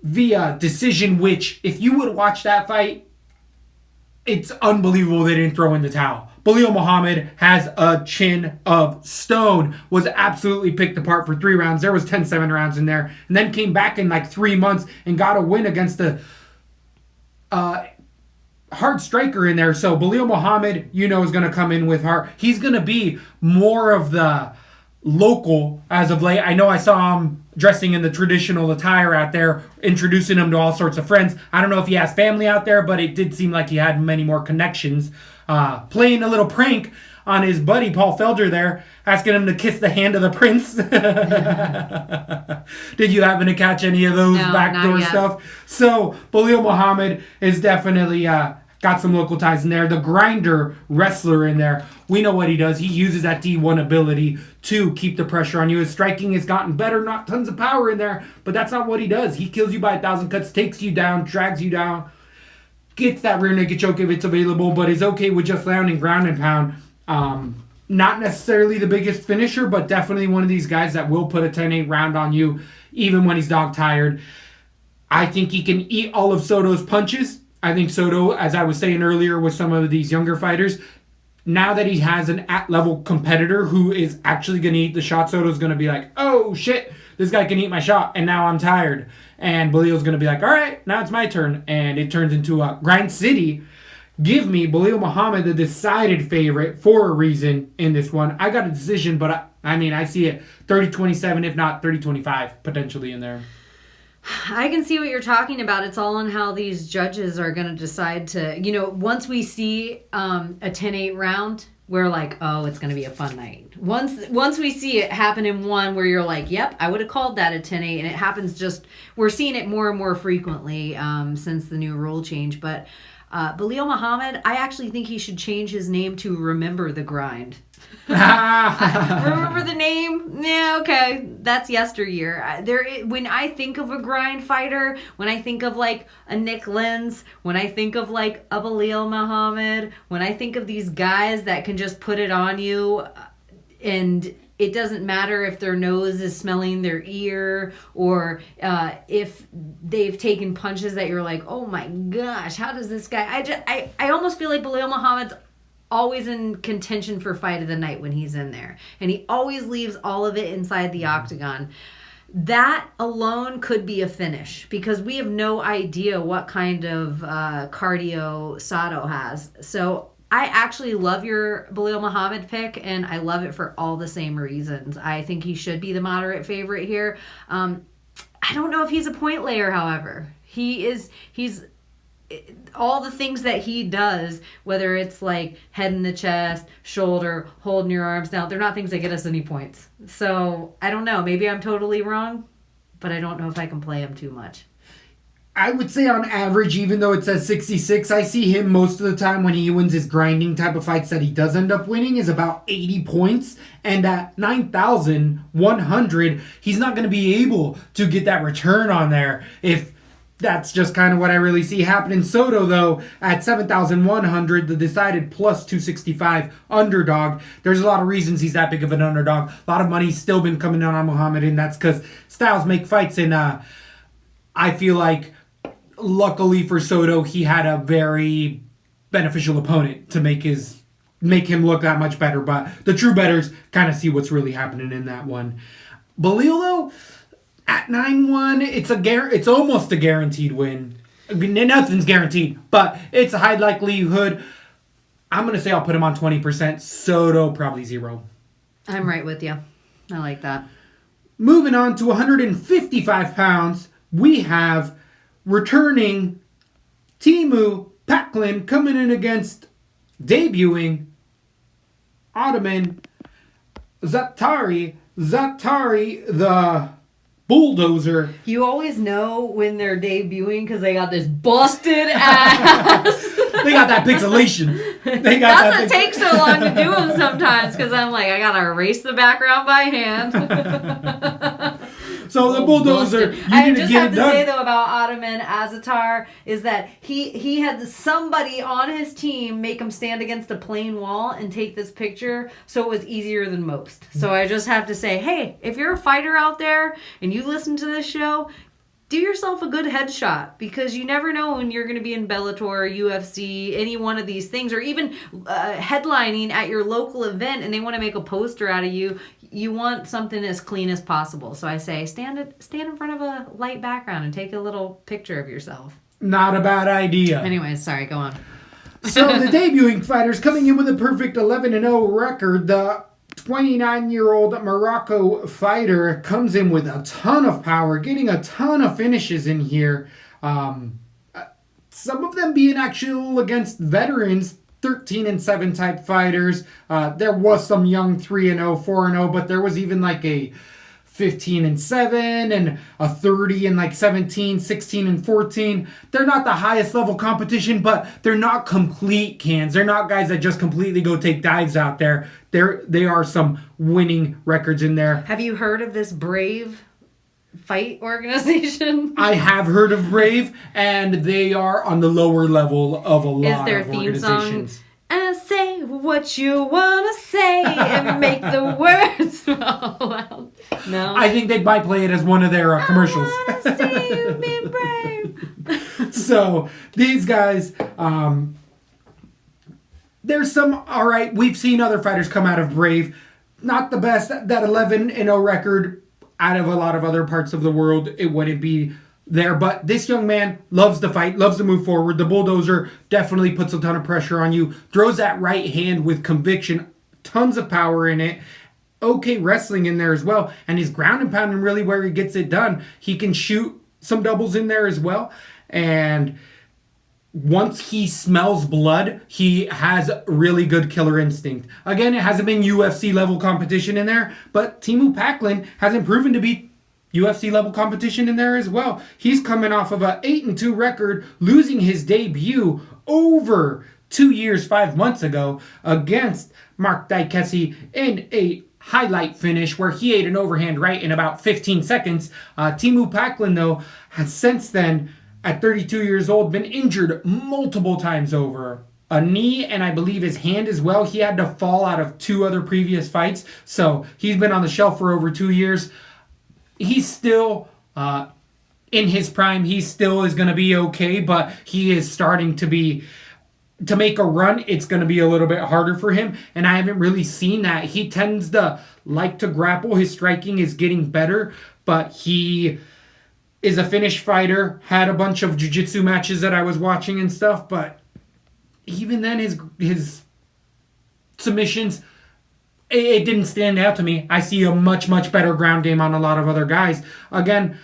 Speaker 3: via decision, which if you would watch that fight, it's unbelievable they didn't throw in the towel. Belal Muhammad has a chin of stone, was absolutely picked apart for 3 rounds. There was 10-7 rounds in there, and then came back in like 3 months and got a win against the hard striker in there. So Belal Muhammad, is going to come in with heart. He's going to be more of the local as of late. I know I saw him dressing in the traditional attire out there, introducing him to all sorts of friends. I don't know if he has family out there, but it did seem like he had many more connections. Playing a little prank on his buddy Paul Felder there, asking him to kiss the hand of the prince. Did you happen to catch any of those backdoor stuff? So Belal Muhammad is definitely got some local ties in there. The grinder wrestler in there, we know what he does. He uses that D1 ability to keep the pressure on you. His striking has gotten better, not tons of power in there, but that's not what he does. He kills you by 1,000 cuts, takes you down, drags you down, gets that rear naked choke if it's available, but is okay with just landing ground and pound. Not necessarily the biggest finisher, but definitely one of these guys that will put a 10-8 round on you, even when he's dog tired. I think he can eat all of Soto's punches. I think Soto, as I was saying earlier with some of these younger fighters, now that he has an at-level competitor who is actually going to eat the shot, Soto's going to be like, oh shit, this guy can eat my shot, and now I'm tired. And Belal's going to be like, all right, now it's my turn. And it turns into a grind city. Give me Belal Muhammad, the decided favorite, for a reason in this one. I got a decision, but I see it 30-27, if not 30-25, potentially in there.
Speaker 4: I can see what you're talking about. It's all on how these judges are going to decide to, once we see a 10-8 round, we're like, oh, it's going to be a fun night. Once we see it happen in one where you're like, yep, I would have called that a 10-8, and it happens we're seeing it more and more frequently since the new rule change, but Belal Muhammad, I actually think he should change his name to Remember the Grind. Remember the name? Yeah, okay. That's yesteryear. When I think of a grind fighter, when I think of like a Nick Lenz, when I think of like a Belal Muhammad, when I think of these guys that can just put it on you and it doesn't matter if their nose is smelling their ear or if they've taken punches that you're like, oh my gosh, how does this guy... I almost feel like Belal Muhammad's always in contention for fight of the night when he's in there. And he always leaves all of it inside the octagon. That alone could be a finish because we have no idea what kind of cardio Sato has. So I actually love your Belal Muhammad pick, and I love it for all the same reasons. I think he should be the moderate favorite here. I don't know if he's a point layer, however. He's all the things that he does, whether it's like head in the chest, shoulder, holding your arms down, they're not things that get us any points. So I don't know. Maybe I'm totally wrong, but I don't know if I can play him too much.
Speaker 3: I would say on average, even though it says 66, I see him most of the time when he wins his grinding type of fights that he does end up winning is about 80 points. And at 9,100, he's not going to be able to get that return on there if that's just kind of what I really see happening. Soto, though, at 7,100, the decided plus 265 underdog. There's a lot of reasons he's that big of an underdog. A lot of money's still been coming down on Muhammad, and that's because styles make fights. And I feel like, luckily for Soto, he had a very beneficial opponent to make him look that much better. But the true bettors kind of see what's really happening in that one. Belal, though, at 9-1, it's almost a guaranteed win. I mean, nothing's guaranteed, but it's a high likelihood. I'm going to say I'll put him on 20%. Soto, probably 0.
Speaker 4: I'm right with you. I like that.
Speaker 3: Moving on to 155 pounds, we have returning Teemu Packlin coming in against debuting Ottoman Zatari the Bulldozer.
Speaker 4: You always know when they're debuting because they got this busted ass.
Speaker 3: They got that pixelation.
Speaker 4: That's what takes so long to do them sometimes because I'm like, I gotta erase the background by hand.
Speaker 3: So the Bulldozer, you
Speaker 4: I
Speaker 3: need
Speaker 4: just
Speaker 3: to get
Speaker 4: have
Speaker 3: it
Speaker 4: to
Speaker 3: done.
Speaker 4: say though about Ottoman Azatar is that he had somebody on his team make him stand against a plain wall and take this picture, so it was easier than most. So I just have to say, hey, if you're a fighter out there and you listen to this show, do yourself a good headshot because you never know when you're going to be in Bellator, UFC, any one of these things, or even headlining at your local event and they want to make a poster out of you. You want something as clean as possible. So I say stand in front of a light background and take a little picture of yourself.
Speaker 3: Not a bad idea.
Speaker 4: Anyways, sorry, go on.
Speaker 3: So the debuting fighters coming in with a perfect 11-0 record. The 29-year-old Morocco fighter comes in with a ton of power, getting a ton of finishes in here. Some of them being actual against veterans, 13-7 type fighters. There was some young 3-0, 4-0, but there was even like a 15-7 and a 30 and like 17, 16 and 14. They're not the highest level competition, but they're not complete cans. They're not guys that just completely go take dives out there. They are some winning records in there.
Speaker 4: Have you heard of this Brave fight organization?
Speaker 3: I have heard of Brave, and they are on the lower level of a lot of organizations.
Speaker 4: Song? Say what you wanna say and make the words fall out. No,
Speaker 3: I think they might play it as one of their commercials.
Speaker 4: I wanna see you be brave.
Speaker 3: So these guys, there's some. All right, we've seen other fighters come out of Brave. Not the best. That 11-0 record out of a lot of other parts of the world, it wouldn't be there, but this young man loves to fight, loves to move forward. The Bulldozer definitely puts a ton of pressure on you, throws that right hand with conviction, tons of power in it. Okay wrestling in there as well, and his ground and pounding really where he gets it done. He can shoot some doubles in there as well, and once he smells blood, he has really good killer instinct. Again, it hasn't been UFC level competition in there, but Teemu Packlin hasn't proven to be UFC level competition in there as well. He's coming off of a 8-2 record, losing his debut over 2 years, 5 months ago against Mark Diakese in a highlight finish where he ate an overhand right in about 15 seconds. Teemu Packlin, though, has since then, at 32 years old, been injured multiple times over. A knee and I believe his hand as well. He had to fall out of 2 other previous fights. So he's been on the shelf for over 2 years. He's still in his prime. He still is going to be okay, but he is starting to make a run. It's going to be a little bit harder for him, and I haven't really seen that. He tends to like to grapple. His striking is getting better, but he is a finished fighter. Had a bunch of jiu-jitsu matches that I was watching and stuff, but even then his submissions, it didn't stand out to me. I see a much, much better ground game on a lot of other guys. Again,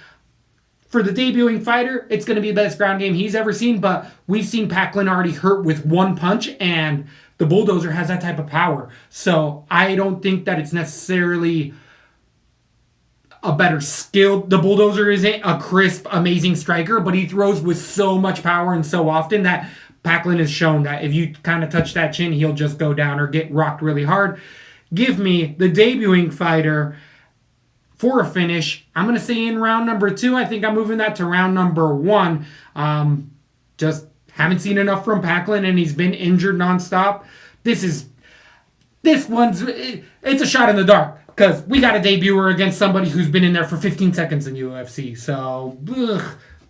Speaker 3: for the debuting fighter, it's going to be the best ground game he's ever seen, but we've seen Packlin already hurt with one punch, and the Bulldozer has that type of power. So I don't think that it's necessarily a better skill. The Bulldozer isn't a crisp, amazing striker, but he throws with so much power and so often that Packlin has shown that if you kind of touch that chin, he'll just go down or get rocked really hard. Give me the debuting fighter for a finish. I'm going to say in round number 2. I think I'm moving that to round number 1. Just haven't seen enough from Packlin, and he's been injured nonstop. It's a shot in the dark because we got a debuter against somebody who's been in there for 15 seconds in UFC. So,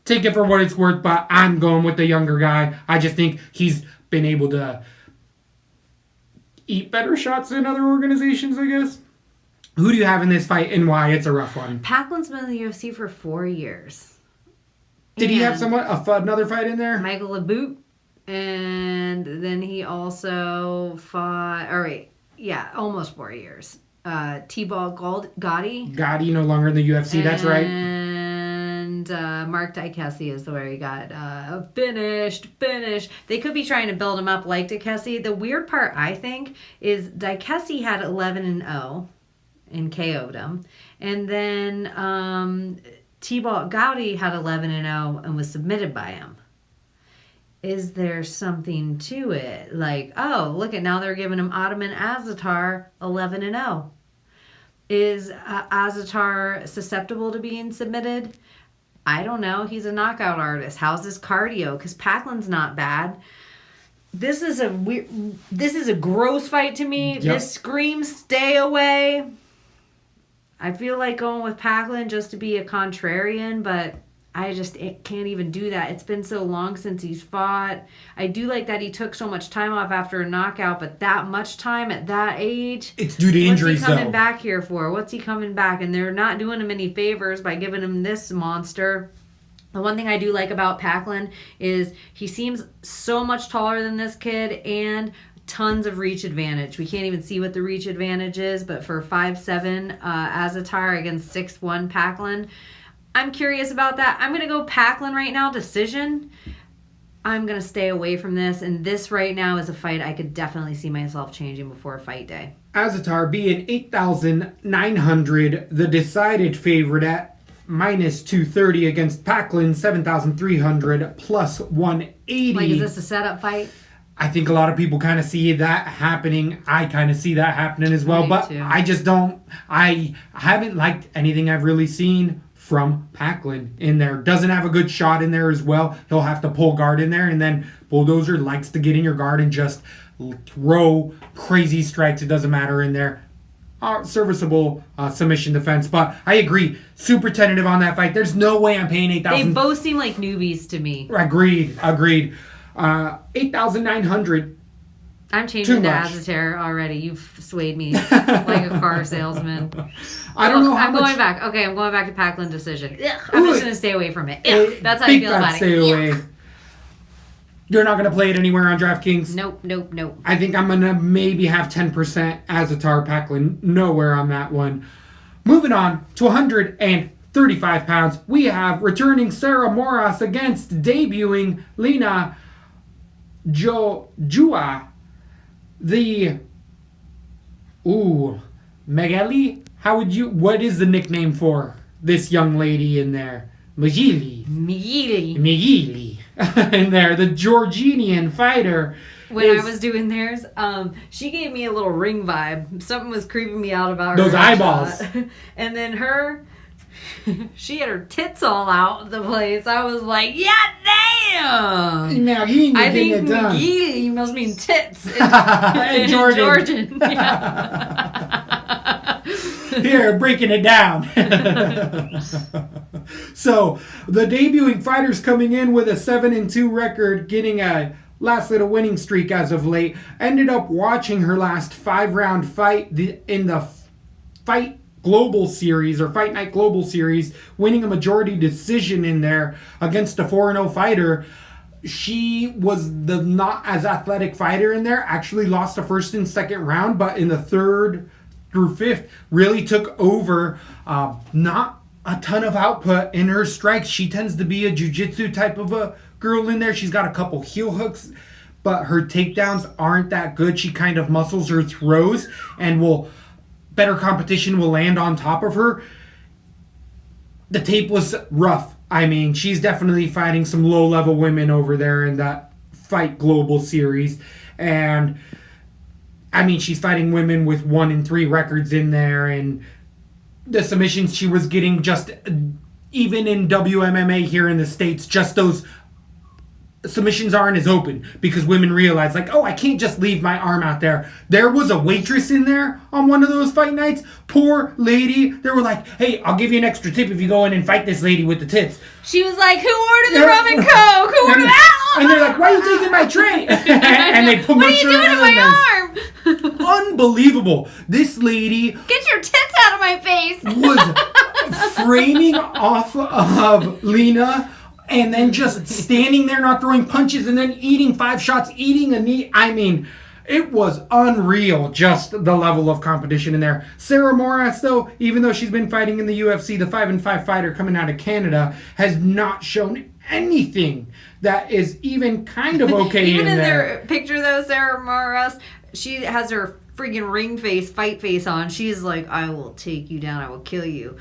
Speaker 3: take it for what it's worth, but I'm going with the younger guy. I just think he's been able to eat better shots than other organizations, I guess. Who do you have in this fight and why? It's a rough one.
Speaker 4: Packlin's been in the UFC for 4 years.
Speaker 3: Did he have another fight in there?
Speaker 4: Michael LeBoot. And then he also fought, almost 4 years. T-Ball Gotti.
Speaker 3: Gotti no longer in the UFC, that's right.
Speaker 4: And and Mark Diakese is where he got finished. They could be trying to build him up like Diakese. The weird part, I think, is Diakese had 11-0 and KO'd him. And then Thibault Goudy had 11-0 and was submitted by him. Is there something to it? Like, oh, look at now they're giving him Ottoman Azatar 11-0. Is Azatar susceptible to being submitted? I don't know. He's a knockout artist. How's his cardio? Because Packlund's not bad. This is a gross fight to me. Yep. This screams stay away. I feel like going with Packlund just to be a contrarian, but I just can't even do that. It's been so long since he's fought. I do like that he took so much time off after a knockout, but that much time at that age?
Speaker 3: It's due to injuries,
Speaker 4: What's he coming back here for? What's he coming back? And they're not doing him any favors by giving him this monster. The one thing I do like about Packlund is he seems so much taller than this kid and tons of reach advantage. We can't even see what the reach advantage is, but for 5'7", Azatar against 6'1", Packlund, I'm curious about that. I'm going to go Packlund right now, decision. I'm going to stay away from this, and this right now is a fight I could definitely see myself changing before fight day.
Speaker 3: Azatar being 8,900, the decided favorite at minus 230 against Packlund, 7,300 plus 180.
Speaker 4: Like, is this a setup fight?
Speaker 3: I think a lot of people kind of see that happening. I kind of see that happening as well, but too. I just don't. I haven't liked anything I've really seen from Packlund in there. Doesn't have a good shot in there as well. He'll have to pull guard in there, and then Bulldozer likes to get in your guard and just throw crazy strikes. It doesn't matter in there. Serviceable submission defense, but I agree. Super tentative on that fight. There's no way I'm paying 8,000.
Speaker 4: They both seem like newbies to me.
Speaker 3: Agreed. 8,900.
Speaker 4: I'm changing to Azatar already. You've swayed me like a car salesman.
Speaker 3: I don't know how
Speaker 4: I'm
Speaker 3: much...
Speaker 4: going back. Okay, I'm going back to Packlund decision. I'm just going to stay away from it. That's how I feel about it.
Speaker 3: Stay away. You're not going to play it anywhere on DraftKings?
Speaker 4: Nope.
Speaker 3: I think I'm going to maybe have 10% Azatar Packlund. Nowhere on that one. Moving on to 135 pounds. We have returning Sarah Moras against debuting Lena Jua. Megali? What is the nickname for this young lady in there? Migili. In there, the Georgian fighter.
Speaker 4: When I was doing theirs, she gave me a little ring vibe. Something was creeping me out about her.
Speaker 3: Those eyeballs.
Speaker 4: And then she had her tits all out the place. I was like, yeah, damn.
Speaker 3: Now I
Speaker 4: think McGeely must mean tits in Georgian. Yeah.
Speaker 3: Here, breaking it down. So, the debuting fighters coming in with a 7-2 record, getting a last little winning streak as of late. Ended up watching her last 5-round fight in the Fight Global Series or Fight Night Global Series, winning a majority decision in there against a 4-0 fighter. She was the not as athletic fighter in there, actually lost the first and second round, but in the third through fifth really took over. Not a ton of output in her strikes. She tends to be a jiu-jitsu type of a girl in there. She's got a couple heel hooks, but her takedowns aren't that good. She kind of muscles her throws and better competition will land on top of her. The tape was rough. I mean, she's definitely fighting some low-level women over there in that Fight Global Series. And, I mean, she's fighting women with 1-3 records in there. And the submissions she was getting just, even in WMMA here in the States, just those submissions aren't as open because women realize, like, oh, I can't just leave my arm out there. There was a waitress in there on one of those fight nights. Poor lady. They were like, hey, I'll give you an extra tip if you go in and fight this lady with the tits.
Speaker 4: She was like, who ordered the rum and coke? Who ordered that?
Speaker 3: And they're like, why are you taking my tray? And they put
Speaker 4: what are you doing to my arm?
Speaker 3: Unbelievable. This lady...
Speaker 4: Get your tits out of my face.
Speaker 3: ...was framing off of Lena... And then just standing there, not throwing punches, and then eating 5 shots, eating a knee. I mean, It was unreal, just the level of competition in there. Sarah Moras, though, even though she's been fighting in the UFC, the 5-5 fighter coming out of Canada, has not shown anything that is even kind of okay
Speaker 4: even in
Speaker 3: there.
Speaker 4: their picture, though, Sarah Moras, she has her freaking fight face on. She's like, I will take you down, I will kill you.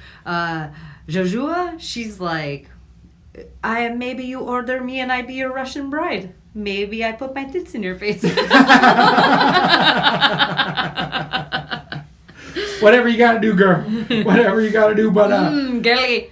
Speaker 4: Joshua, she's like, maybe you order me and I be your Russian bride. Maybe I put my tits in your face.
Speaker 3: Whatever you gotta do, girl. Whatever you gotta do, but
Speaker 4: girly.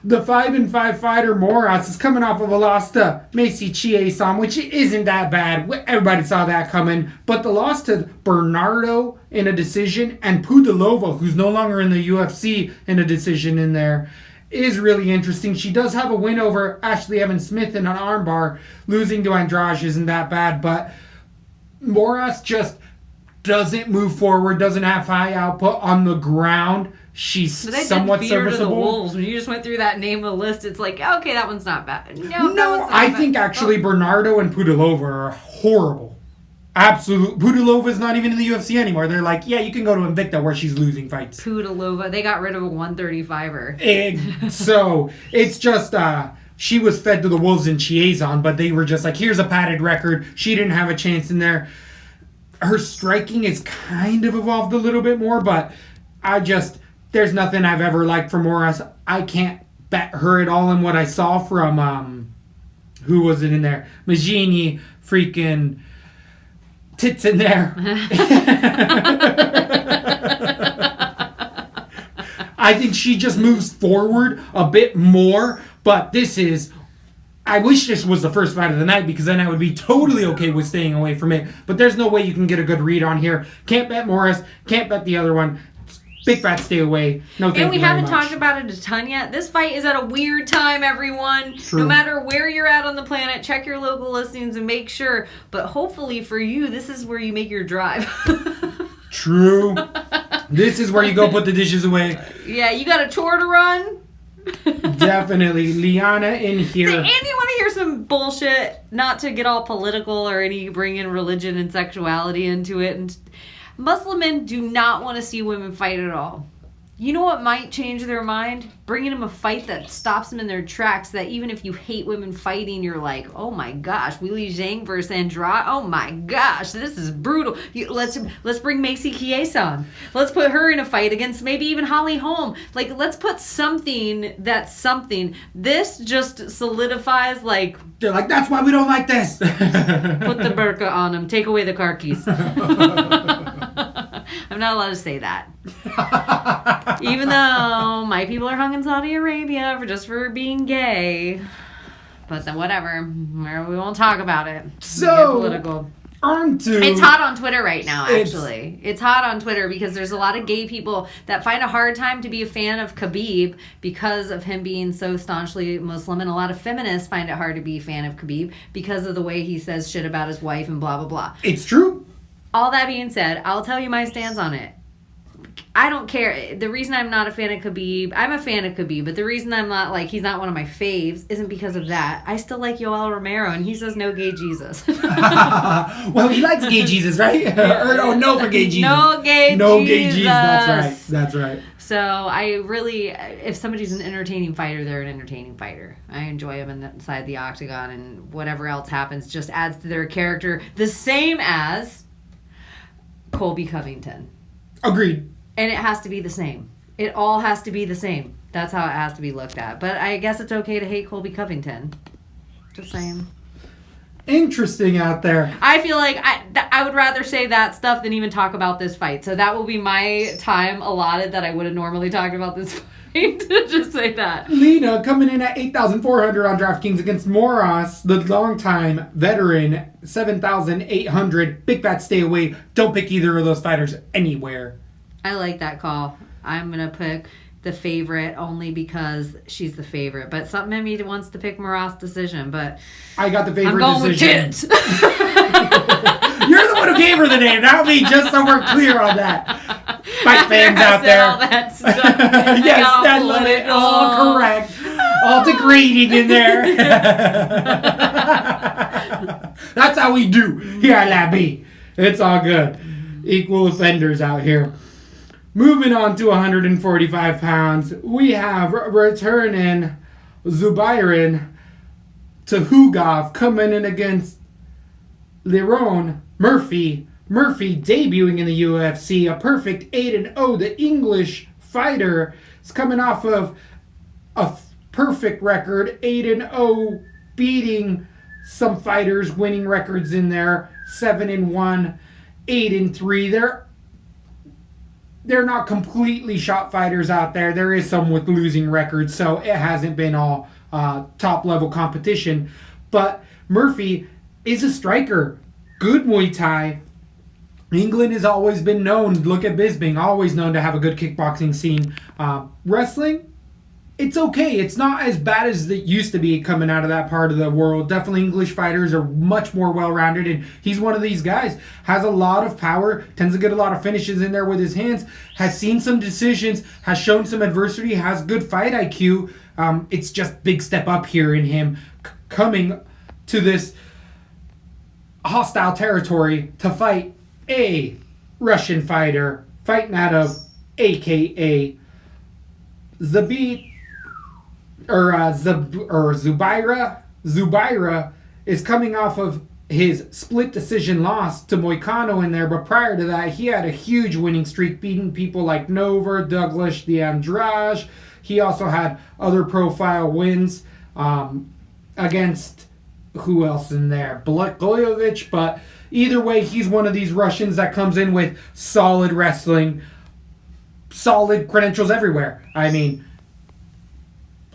Speaker 3: the 5-5 fighter Moras is coming off of a loss to Macy Chiasson, which isn't that bad. Everybody saw that coming. But the loss to Bernardo in a decision and Pudilova, who's no longer in the UFC, in a decision in there, is really interesting. She does have a win over Ashley Evans-Smith in an armbar. Losing to Andrade isn't that bad, but Moras just doesn't move forward, doesn't have high output on the ground. She's somewhat serviceable.
Speaker 4: The Wolves. When you just went through that name of the list, it's like, okay, that one's not bad. No,
Speaker 3: I think actually Bernardo and Pudilova are horrible. Absolute. Pudilova's not even in the UFC anymore. They're like, yeah, you can go to Invicta where she's losing fights.
Speaker 4: Pudilova, they got rid of a 135er.
Speaker 3: So it's just she was fed to the Wolves in Chiasson, but they were just like, here's a padded record. She didn't have a chance in there. Her striking is kind of evolved a little bit more, but there's nothing I've ever liked from Moras. I can't bet her at all in what I saw from who was it in there? Maggini, freaking tits in there. I think she just moves forward a bit more, but I wish this was the first fight of the night because then I would be totally okay with staying away from it. But there's no way you can get a good read on here. Can't bet Moras, can't bet the other one. Big fat stay away. No, thank you very much.
Speaker 4: And we haven't talked about it a ton yet. This fight is at a weird time, everyone.
Speaker 3: True.
Speaker 4: No matter where you're at on the planet, check your local listings and make sure. But hopefully for you, this is where you make your drive.
Speaker 3: True. This is where you go put the dishes away.
Speaker 4: Yeah, you got a chore to run.
Speaker 3: Definitely. Liana in here.
Speaker 4: And you want to hear some bullshit, not to get all political or bring in religion and sexuality into it. And Muslim men do not want to see women fight at all. You know what might change their mind? Bringing them a fight that stops them in their tracks, that even if you hate women fighting, you're like, oh my gosh, Weili Zhang versus Andrade, oh my gosh, this is brutal. Let's bring Macy Chiasson. Let's put her in a fight against maybe even Holly Holm. Like, let's put something that's something. This just solidifies, like...
Speaker 3: They're like, that's why we don't like this.
Speaker 4: Put the burqa on them. Take away the car keys. I'm not allowed to say that. Even though my people are hung in Saudi Arabia for being gay. But then whatever. We won't talk about it.
Speaker 3: So,
Speaker 4: get political. It's hot on Twitter right now, actually. It's hot on Twitter because there's a lot of gay people that find a hard time to be a fan of Khabib because of him being so staunchly Muslim, and a lot of feminists find it hard to be a fan of Khabib because of the way he says shit about his wife and blah, blah, blah.
Speaker 3: It's true.
Speaker 4: All that being said, I'll tell you my stance on it. I don't care. The reason I'm not a fan of Khabib, I'm a fan of Khabib, but the reason I'm not, he's not one of my faves isn't because of that. I still like Yoel Romero, and he says no gay Jesus.
Speaker 3: Well, he likes gay Jesus, right? Or no for gay Jesus.
Speaker 4: No gay Jesus.
Speaker 3: That's right.
Speaker 4: So I really, if somebody's an entertaining fighter, they're an entertaining fighter. I enjoy them inside the octagon, and whatever else happens just adds to their character. The same as Colby Covington.
Speaker 3: Agreed.
Speaker 4: And it has to be the same. It all has to be the same. That's how it has to be looked at. But I guess it's okay to hate Colby Covington. Just saying.
Speaker 3: Interesting out there.
Speaker 4: I feel like I would rather say that stuff than even talk about this fight. So that will be my time allotted that I would have normally talked about this fight. Just say that.
Speaker 3: Lena coming in at 8,400 on DraftKings against Moras, the longtime veteran, 7,800. Big fat stay away. Don't pick either of those fighters anywhere.
Speaker 4: I like that call. I'm going to pick the favorite only because she's the favorite. But something in me wants to pick Moras' decision. But
Speaker 3: I got the favorite
Speaker 4: I'm going
Speaker 3: decision.
Speaker 4: With tits.
Speaker 3: You're the one who gave her the name, not me, just so we're clear on that. Fight fans out there.
Speaker 4: All that stuff.
Speaker 3: Yes, that let it all correct. All degrading in there. That's how we do here at Lab B. It's all good. Equal offenders out here. Moving on to 145 pounds, we have returning Zubairin Tuhugov coming in against Lerone Murphy. Murphy debuting in the UFC, a perfect 8-0. The English fighter is coming off of a perfect record, 8-0, beating some fighters, winning records in there, 7-1, 8-3. They're not completely shot fighters out there. There is some with losing records, so it hasn't been all top-level competition. But Murphy is a striker. Good Muay Thai. England has always been known, look at Bisping, always known to have a good kickboxing scene. Wrestling, it's okay. It's not as bad as it used to be coming out of that part of the world. Definitely English fighters are much more well-rounded, and he's one of these guys. Has a lot of power, tends to get a lot of finishes in there with his hands, has seen some decisions, has shown some adversity, has good fight IQ. It's just big step up here in him coming to this hostile territory to fight a Russian fighter fighting out of AKA Zubaira. Zubaira is coming off of his split decision loss to Moicano in there, but prior to that, he had a huge winning streak, beating people like Nova, Douglas, the Andrade. He also had other profile wins against who else in there? Blachowicz, but either way, he's one of these Russians that comes in with solid wrestling, solid credentials everywhere. I mean,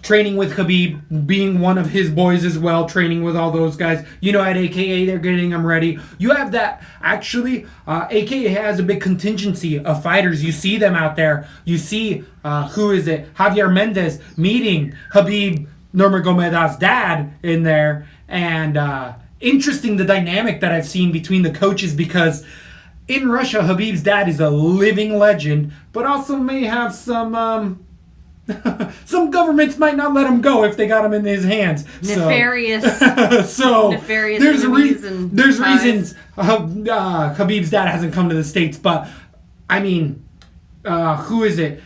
Speaker 3: training with Khabib, being one of his boys as well, training with all those guys. You know, at AKA, they're getting them ready. You have that. Actually, AKA has a big contingency of fighters. You see them out there. You see, who is it? Javier Mendez meeting Khabib Nurmagomedov's dad in there. And interesting the dynamic that I've seen between the coaches, because in Russia, Khabib's dad is a living legend, but also may have some some governments might not let him go if they got him in his hands.
Speaker 4: Nefarious.
Speaker 3: Nefarious there's reasons Khabib's dad hasn't come to the States, but I mean, who is it?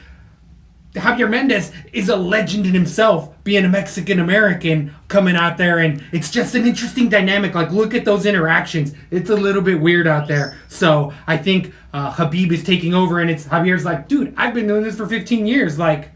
Speaker 3: Javier Mendez is a legend in himself, being a Mexican-American coming out there, and it's just an interesting dynamic. Like, look at those interactions. It's a little bit weird out there. So I think Khabib is taking over, and Javier's like, dude, I've been doing this for 15 years. Like,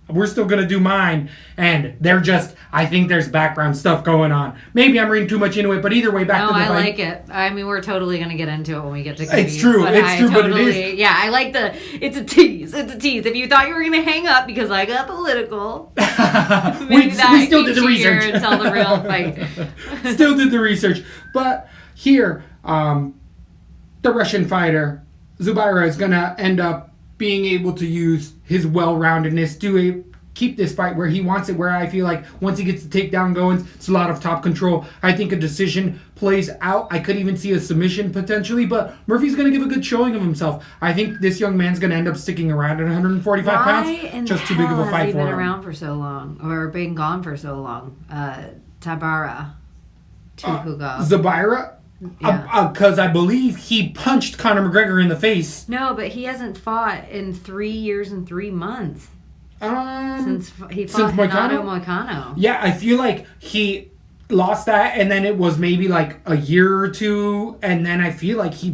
Speaker 3: we're still going to do mine. And they're just, I think there's background stuff going on. Maybe I'm reading too much into it, but either way, back to the fight.
Speaker 4: No, I like it. I mean, we're totally going to get into it when we get to Khabib.
Speaker 3: It's true, but it is.
Speaker 4: Yeah, I like it's a tease. It's a tease. If you thought you were going to hang up because I got political, maybe we still did the research until the real fight.
Speaker 3: Still did the research. But here, the Russian fighter, Zubaira, is going to end up being able to use his well-roundedness to keep this fight where he wants it, where I feel like once he gets the takedown going, it's a lot of top control. I think a decision plays out. I could even see a submission potentially, but Murphy's going to give a good showing of himself. I think this young man's going to end up sticking around at 145 pounds. Just too big of a fight for him.
Speaker 4: Why has he been around for so long, or been gone for so long? Tabara Tuhugov.
Speaker 3: Zubaira? Because I believe he punched Conor McGregor in the face.
Speaker 4: No, but he hasn't fought in 3 years and 3 months. Since he fought Moicano. Yeah, I feel like he lost that, and then it was maybe like a year or two, and then I feel like he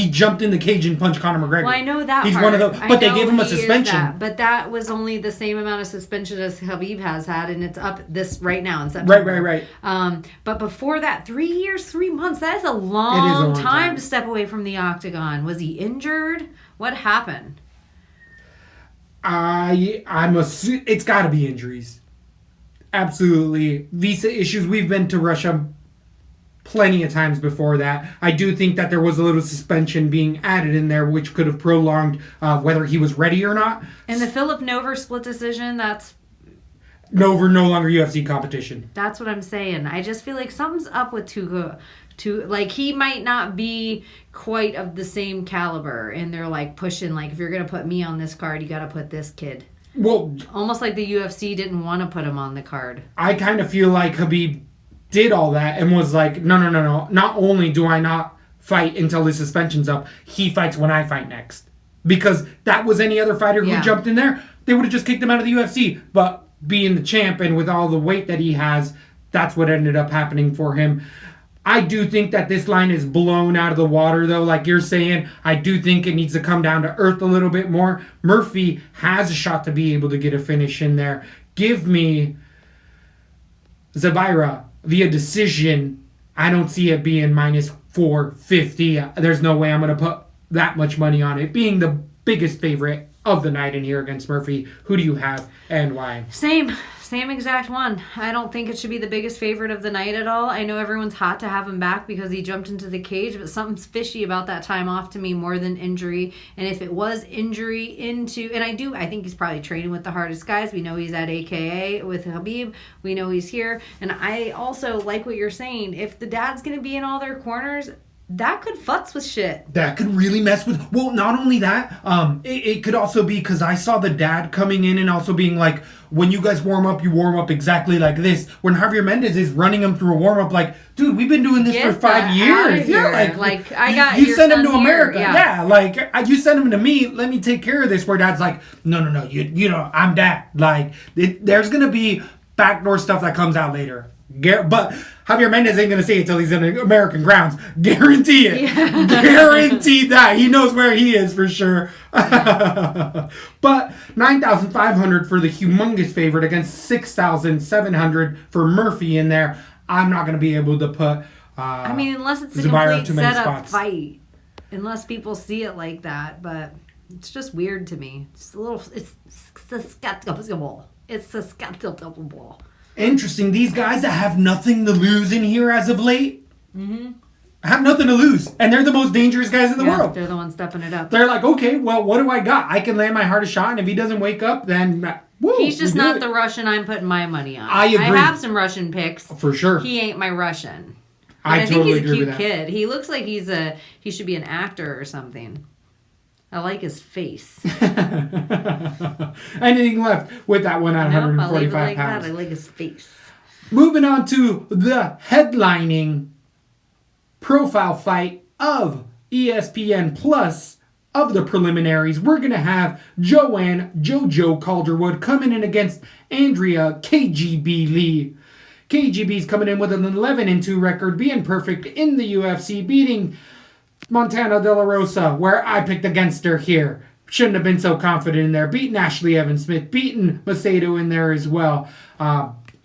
Speaker 4: jumped in the cage and punched Conor McGregor. Well, I know that
Speaker 3: he's
Speaker 4: part.
Speaker 3: One of those, but they gave him a suspension.
Speaker 4: But that was only the same amount of suspension as Khabib has had, and it's up this right now in September.
Speaker 3: Right.
Speaker 4: But before that, 3 years, 3 months, that is a long time to step away from the octagon. Was he injured? What happened?
Speaker 3: It's got to be injuries. Absolutely. Visa issues. We've been to Russia plenty of times before that. I do think that there was a little suspension being added in there, which could have prolonged whether he was ready or not.
Speaker 4: And the Philip Nover split decision, that's...
Speaker 3: Nover, no longer UFC competition.
Speaker 4: That's what I'm saying. I just feel like something's up with Tuga. Like, he might not be quite of the same caliber, and they're like pushing, like, if you're going to put me on this card, you got to put this kid.
Speaker 3: Well,
Speaker 4: almost like the UFC didn't want to put him on the card.
Speaker 3: I kind of feel like Khabib did all that and was like, no. Not only do I not fight until his suspension's up. He fights when I fight next. Because that was any other fighter who jumped in there, they would have just kicked him out of the UFC. But being the champ and with all the weight that he has, that's what ended up happening for him. I do think that this line is blown out of the water, though, like you're saying. I do think it needs to come down to earth a little bit more. Murphy has a shot to be able to get a finish in there. Give me Zabira via decision. I don't see it being minus 450. There's no way I'm going to put that much money on it. Being the biggest favorite of the night in here against Murphy, who do you have and why?
Speaker 4: Same exact one. I don't think it should be the biggest favorite of the night at all. I know everyone's hot to have him back because he jumped into the cage, but something's fishy about that time off to me more than injury. And if it was injury into, and I think he's probably training with the hardest guys. We know he's at AKA with Khabib. We know he's here. And I also like what you're saying. If the dad's going to be in all their corners, that could futz with shit.
Speaker 3: That could really mess with... Well, not only that, it could also be because I saw the dad coming in and also being like, when you guys warm up, you warm up exactly like this. When Javier Mendez is running him through a warm-up like, dude, we've been doing this for 5 years. Yeah,
Speaker 4: like I got
Speaker 3: you send him to
Speaker 4: here.
Speaker 3: America. Yeah, like, you send him to me, let me take care of this. Where dad's like, no, you know, I'm dad. Like, there's going to be backdoor stuff that comes out later. But Javier Mendez ain't going to say it until he's in American grounds. Guarantee it. Yeah. Guarantee that. He knows where he is for sure. But 9,500 for the humongous favorite against 6,700 for Murphy in there. I'm not going to be able to put
Speaker 4: unless it's a complete setup fight. Unless people see it like that. But it's just weird to me. It's skeptical. It's skeptical.
Speaker 3: Interesting. These guys that have nothing to lose in here as of late have nothing to lose. And they're the most dangerous guys in the world.
Speaker 4: They're the ones stepping it up.
Speaker 3: They're like, okay, well, what do I got? I can land my hardest shot, and if he doesn't wake up, then... Woo,
Speaker 4: he's just not the Russian I'm putting my money on.
Speaker 3: I agree.
Speaker 4: I have some Russian picks.
Speaker 3: For sure.
Speaker 4: He ain't my Russian.
Speaker 3: I
Speaker 4: think
Speaker 3: totally
Speaker 4: he's a
Speaker 3: agree with
Speaker 4: cute
Speaker 3: that.
Speaker 4: kid. He looks like he should be an actor or something. I like his face.
Speaker 3: Anything left with that one at 145
Speaker 4: I'll leave it like
Speaker 3: pounds.
Speaker 4: that. I like his face.
Speaker 3: Moving on to the headlining profile fight of ESPN Plus of the preliminaries. We're going to have Joanne Jojo Calderwood coming in against Andrea KGB Lee. KGB's coming in with an 11-2 record, being perfect in the UFC, beating Montana De La Rosa, where I picked against her here. Shouldn't have been so confident in there. Beating Ashley Evans-Smith, beating Macedo in there as well.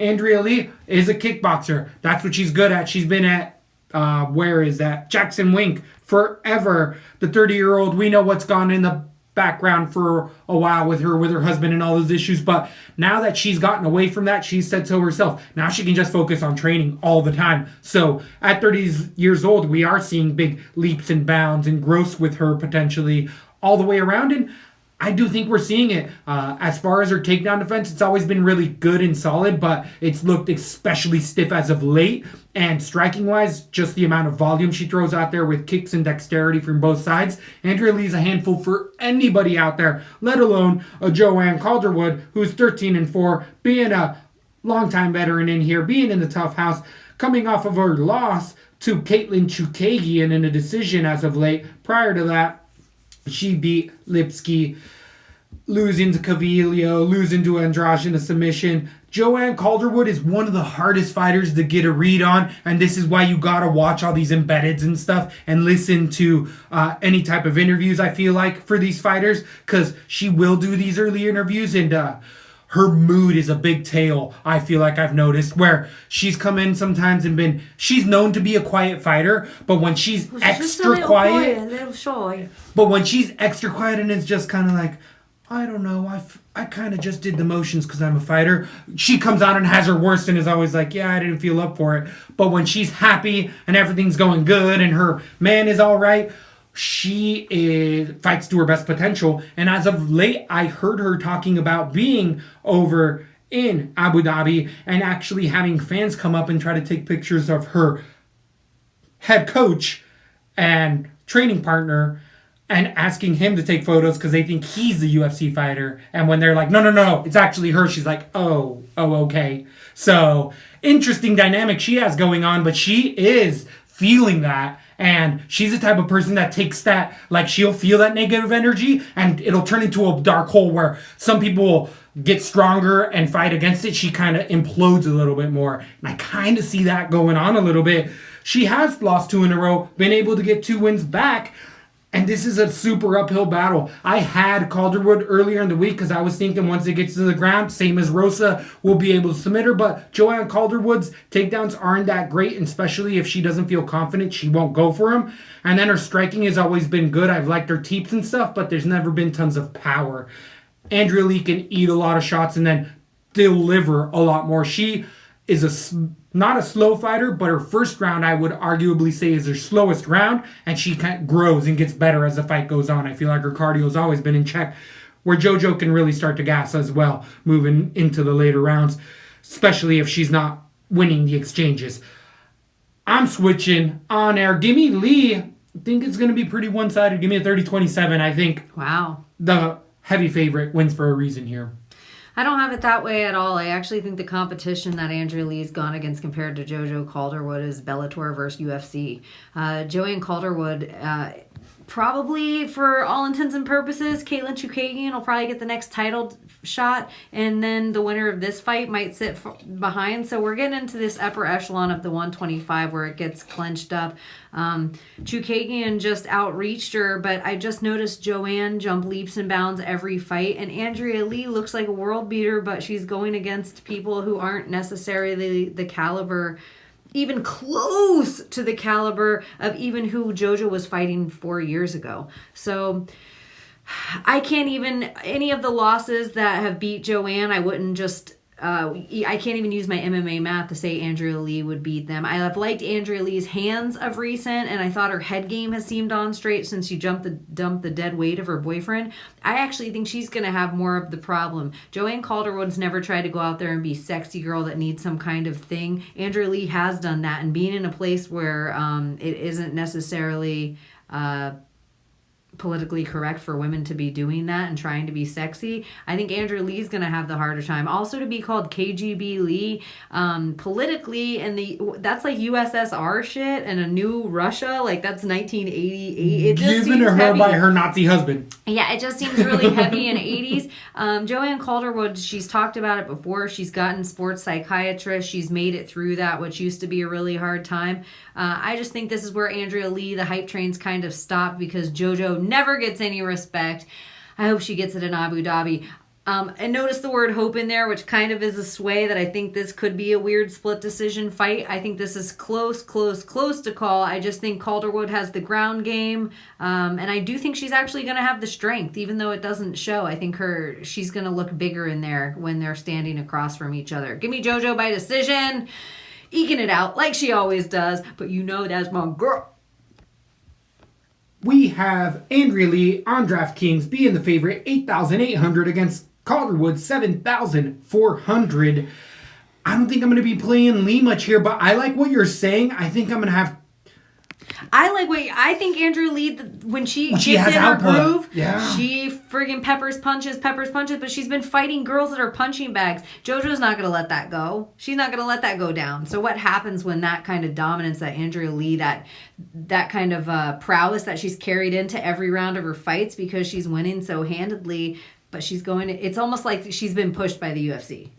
Speaker 3: Andrea Lee is a kickboxer. That's what she's good at. She's been at, Jackson Wink forever. The 30-year-old, we know what's gone in the background for a while with her husband and all those issues. But now that she's gotten away from that, she said so herself. Now she can just focus on training all the time. So at 30 years old, we are seeing big leaps and bounds and growth with her potentially all the way around. And I do think we're seeing it. As far as her takedown defense, it's always been really good and solid, but it's looked especially stiff as of late. And striking-wise, just the amount of volume she throws out there with kicks and dexterity from both sides. Andrea Lee's a handful for anybody out there, let alone a Joanne Calderwood, who's 13-4, being a longtime veteran in here, being in the tough house, coming off of her loss to Caitlin Chukagian in a decision as of late. Prior to that, she beat Lipsky, losing to Cavillo, losing to Andrade in a submission. Joanne Calderwood is one of the hardest fighters to get a read on, and this is why you gotta watch all these embeddeds and stuff and listen to any type of interviews, I feel like, for these fighters, because she will do these early interviews, and her mood is a big tale, I feel like I've noticed, where she's come in sometimes and she's known to be a quiet fighter, but when she's extra quiet,
Speaker 4: a little shy.
Speaker 3: But when she's extra quiet and it's just kind of like, I don't know, I kind of just did the motions because I'm a fighter. She comes out and has her worst and is always like, yeah, I didn't feel up for it. But when she's happy and everything's going good and her man is all right, she fights to her best potential. And as of late, I heard her talking about being over in Abu Dhabi and actually having fans come up and try to take pictures of her head coach and training partner and asking him to take photos because they think he's the UFC fighter. And when they're like, no, it's actually her, she's like, oh, okay. So, interesting dynamic she has going on, but she is feeling that. And she's the type of person that takes that, like she'll feel that negative energy and it'll turn into a dark hole where some people will get stronger and fight against it. She kind of implodes a little bit more. And I kind of see that going on a little bit. She has lost 2 in a row, been able to get 2 wins back. And this is a super uphill battle. I had Calderwood earlier in the week because I was thinking once it gets to the ground, same as Rosa, we'll be able to submit her. But Joanne Calderwood's takedowns aren't that great, and especially if she doesn't feel confident, she won't go for them. And then her striking has always been good. I've liked her teeps and stuff, but there's never been tons of power. Andrea Lee can eat a lot of shots and then deliver a lot more. She is not a slow fighter, but her first round I would arguably say is her slowest round, and she kind of grows and gets better as the fight goes on. I feel like her cardio has always been in check, where JoJo can really start to gas as well moving into the later rounds, especially if she's not winning the exchanges. I'm switching on air. Give me Lee. I think it's going to be pretty one-sided. Give me a 30-27. I think the heavy favorite wins for a reason here.
Speaker 4: I don't have it that way at all. I actually think the competition that Andrea Lee's gone against compared to JoJo Calderwood is Bellator versus UFC. Joanne Calderwood, probably for all intents and purposes, Caitlin Chookagian will probably get the next title shot, and then the winner of this fight might sit behind. So we're getting into this upper echelon of the 125 where it gets clenched up. Chookagian just outreached her, but I just noticed Joanne jump leaps and bounds every fight, and Andrea Lee looks like a world beater, but she's going against people who aren't necessarily the caliber, even close to the caliber of even who JoJo was fighting 4 years ago. So I can't even, any of the losses that have beat Joanne, I wouldn't just, I can't even use my MMA math to say Andrea Lee would beat them. I have liked Andrea Lee's hands of recent, and I thought her head game has seemed on straight since she dumped the dead weight of her boyfriend. I actually think she's going to have more of the problem. Joanne Calderwood's never tried to go out there and be sexy girl that needs some kind of thing. Andrea Lee has done that, and being in a place where it isn't necessarily politically correct for women to be doing that and trying to be sexy, I think Andrea Lee's going to have the harder time. Also, to be called KGB Lee politically, and that's like USSR shit and a new Russia, like that's 1988. It just
Speaker 3: given to her
Speaker 4: heavy.
Speaker 3: by her Nazi husband.
Speaker 4: Yeah, it just seems really heavy in 80s. Joanne Calderwood, she's talked about it before. She's gotten sports psychiatrist. She's made it through that, which used to be a really hard time. I just think this is where Andrea Lee, the hype train's kind of stopped because JoJo never gets any respect. I hope she gets it in Abu Dhabi. And notice the word hope in there, which kind of is a sway that I think this could be a weird split decision fight. I think this is close to call. I just think Calderwood has the ground game. And I do think she's actually going to have the strength, even though it doesn't show. I think she's going to look bigger in there when they're standing across from each other. Give me JoJo by decision. Eking it out like she always does. But you know that's my girl.
Speaker 3: We have Andrea Lee on DraftKings being the favorite, 8,800 against Calderwood, 7,400. I don't think I'm going to be playing Lee much here, but I like what you're saying. I think I'm going to have...
Speaker 4: I think Andrea Lee, when she gets in her groove, she friggin' peppers punches, but she's been fighting girls that are punching bags. JoJo's not going to let that go. She's not going to let that go down. So what happens when that kind of dominance, that Andrea Lee, that kind of prowess that she's carried into every round of her fights because she's winning so handedly, but she's going to, it's almost like she's been pushed by the UFC.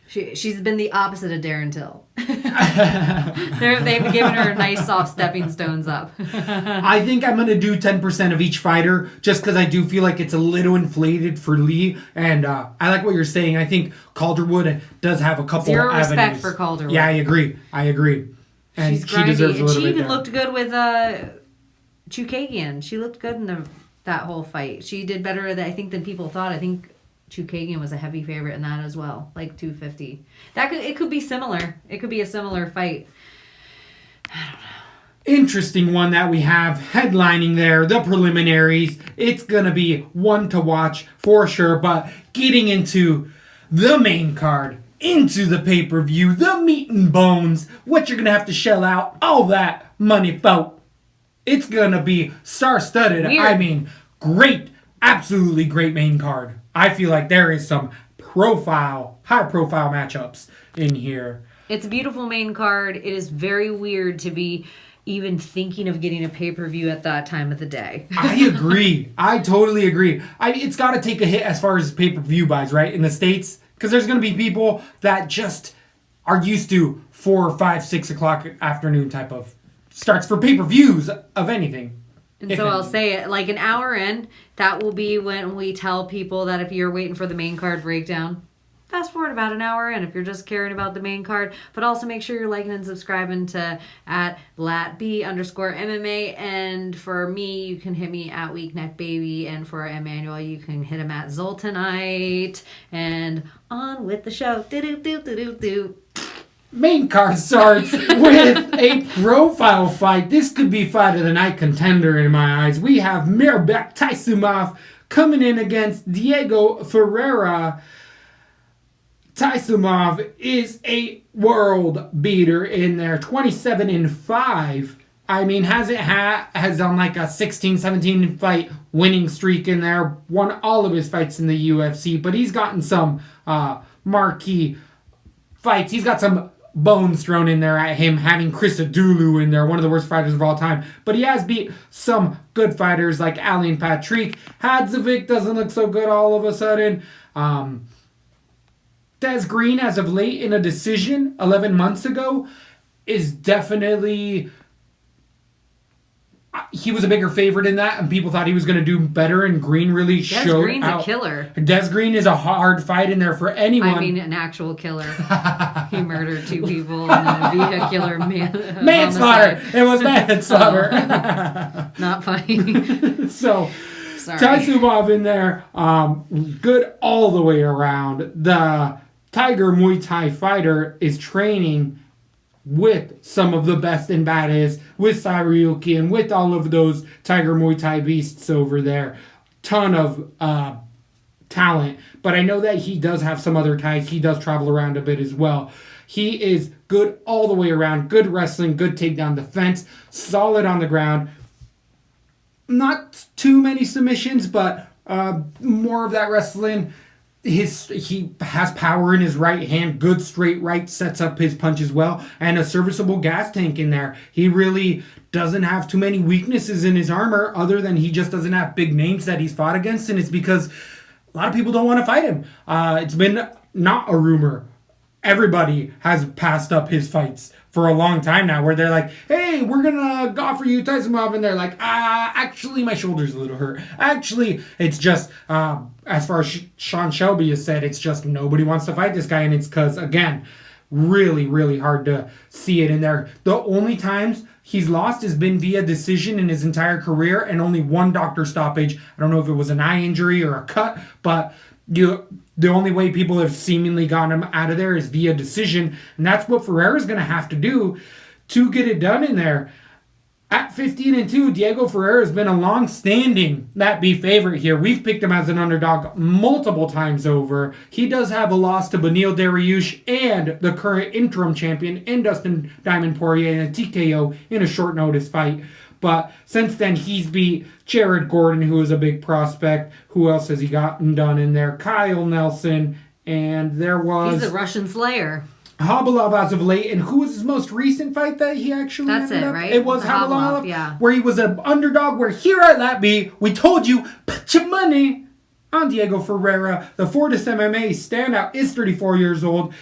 Speaker 4: She's been the opposite of Darren Till. They've given her nice soft stepping stones up.
Speaker 3: I think I'm going to do 10% of each fighter just because I do feel like it's a little inflated for Lee. And I like what you're saying. I think Calderwood does have a couple
Speaker 4: Zero
Speaker 3: avenues.
Speaker 4: respect for Calderwood.
Speaker 3: Yeah, I agree. And
Speaker 4: she's
Speaker 3: she deserves a little bit.
Speaker 4: She even
Speaker 3: there.
Speaker 4: looked good with Chookagian. She looked good in that whole fight. She did better, I think, than people thought. I think Chookagian was a heavy favorite in that as well, like 250. It could be similar. It could be a similar fight. I don't know.
Speaker 3: Interesting one that we have headlining there, the preliminaries. It's going to be one to watch for sure, but getting into the main card, into the pay-per-view, the meat and bones, what you're going to have to shell out, all that money, folk. It's going to be star-studded.
Speaker 4: Weird.
Speaker 3: I mean, great, absolutely great main card. I feel like there is some high-profile matchups in here.
Speaker 4: It's a beautiful main card. It is very weird to be even thinking of getting a pay-per-view at that time of the day.
Speaker 3: I agree. I totally agree. It's got to take a hit as far as pay-per-view buys, right? In the States, because there's going to be people that just are used to 4, 5, 6 o'clock afternoon type of starts for pay-per-views of anything.
Speaker 4: And so I'll say it, like an hour in, that will be when we tell people that if you're waiting for the main card breakdown, fast forward about an hour in if you're just caring about the main card. But also make sure you're liking and subscribing to at latb_MMA. And for me, you can hit me at Weakneck And for Emmanuel, you can hit him at Zoltanite. And on with the show. Do-do-do-do-do-do.
Speaker 3: Main card starts with a profile fight. This could be fight of the night contender in my eyes. We have Mirbek Taisumov coming in against Diego Ferreira. Taisumov is a world beater in there, 27-5. I mean, has done like a 16-17 fight winning streak in there. Won all of his fights in the UFC, but he's gotten some marquee fights. He's got some bones thrown in there at him, having Chris Adulu in there, one of the worst fighters of all time. But he has beat some good fighters like Alan Patrick. Hadzovic doesn't look so good all of a sudden. Des Green, as of late in a decision 11 months ago, is definitely... He was a bigger favorite in that, and people thought he was going to do better, and Green really showed
Speaker 4: Des Green's
Speaker 3: out.
Speaker 4: a killer.
Speaker 3: Des Green is a hard fight in there for anyone.
Speaker 4: I mean, an actual killer. He murdered 2 people in a vehicular
Speaker 3: manslaughter.
Speaker 4: homicide.
Speaker 3: It was manslaughter.
Speaker 4: Not funny.
Speaker 3: So,
Speaker 4: sorry.
Speaker 3: Taisumov in there, good all the way around. The Tiger Muay Thai fighter is training with some of the best and baddest, with Saryuki and with all of those Tiger Muay Thai beasts over there. Ton of talent. But I know that he does have some other ties. He does travel around a bit as well. He is good all the way around. Good wrestling, good takedown defense, solid on the ground. Not too many submissions, but more of that wrestling. He has power in his right hand, good straight right, sets up his punch as well, and a serviceable gas tank in there. He really doesn't have too many weaknesses in his armor, other than he just doesn't have big names that he's fought against, and it's because a lot of people don't want to fight him. It's been not a rumor. Everybody has passed up his fights for a long time now, where they're like, hey, we're going to offer you Taisumov, and they're like, actually, my shoulder's a little hurt. Actually, it's just, as far as Sean Shelby has said, it's just nobody wants to fight this guy, and it's because, again, really, really hard to see it in there. The only times he's lost has been via decision in his entire career, and only one doctor stoppage. I don't know if it was an eye injury or a cut, but the only way people have seemingly gotten him out of there is via decision, and that's what Ferreira's going to have to do to get it done in there. At 15-2, Diego Ferreira has been a long-standing That Be favorite here. We've picked him as an underdog multiple times over. He does have a loss to Beneil Dariush and the current interim champion in Dustin Diamond Poirier in a TKO in a short notice fight. But since then, he's beat Jared Gordon, who is a big prospect. Who else has he gotten done in there? Kyle Nelson. And there was...
Speaker 4: He's the Russian Slayer.
Speaker 3: Habalov as of late. And who was his most recent fight that he actually
Speaker 4: That's
Speaker 3: ended
Speaker 4: it,
Speaker 3: up?
Speaker 4: right?
Speaker 3: It was
Speaker 4: Habalov,
Speaker 3: Habalov,
Speaker 4: yeah.
Speaker 3: where he was an underdog, where here at Latby, we told you, put your money on Diego Ferreira. The Fortis MMA standout is 34 years old.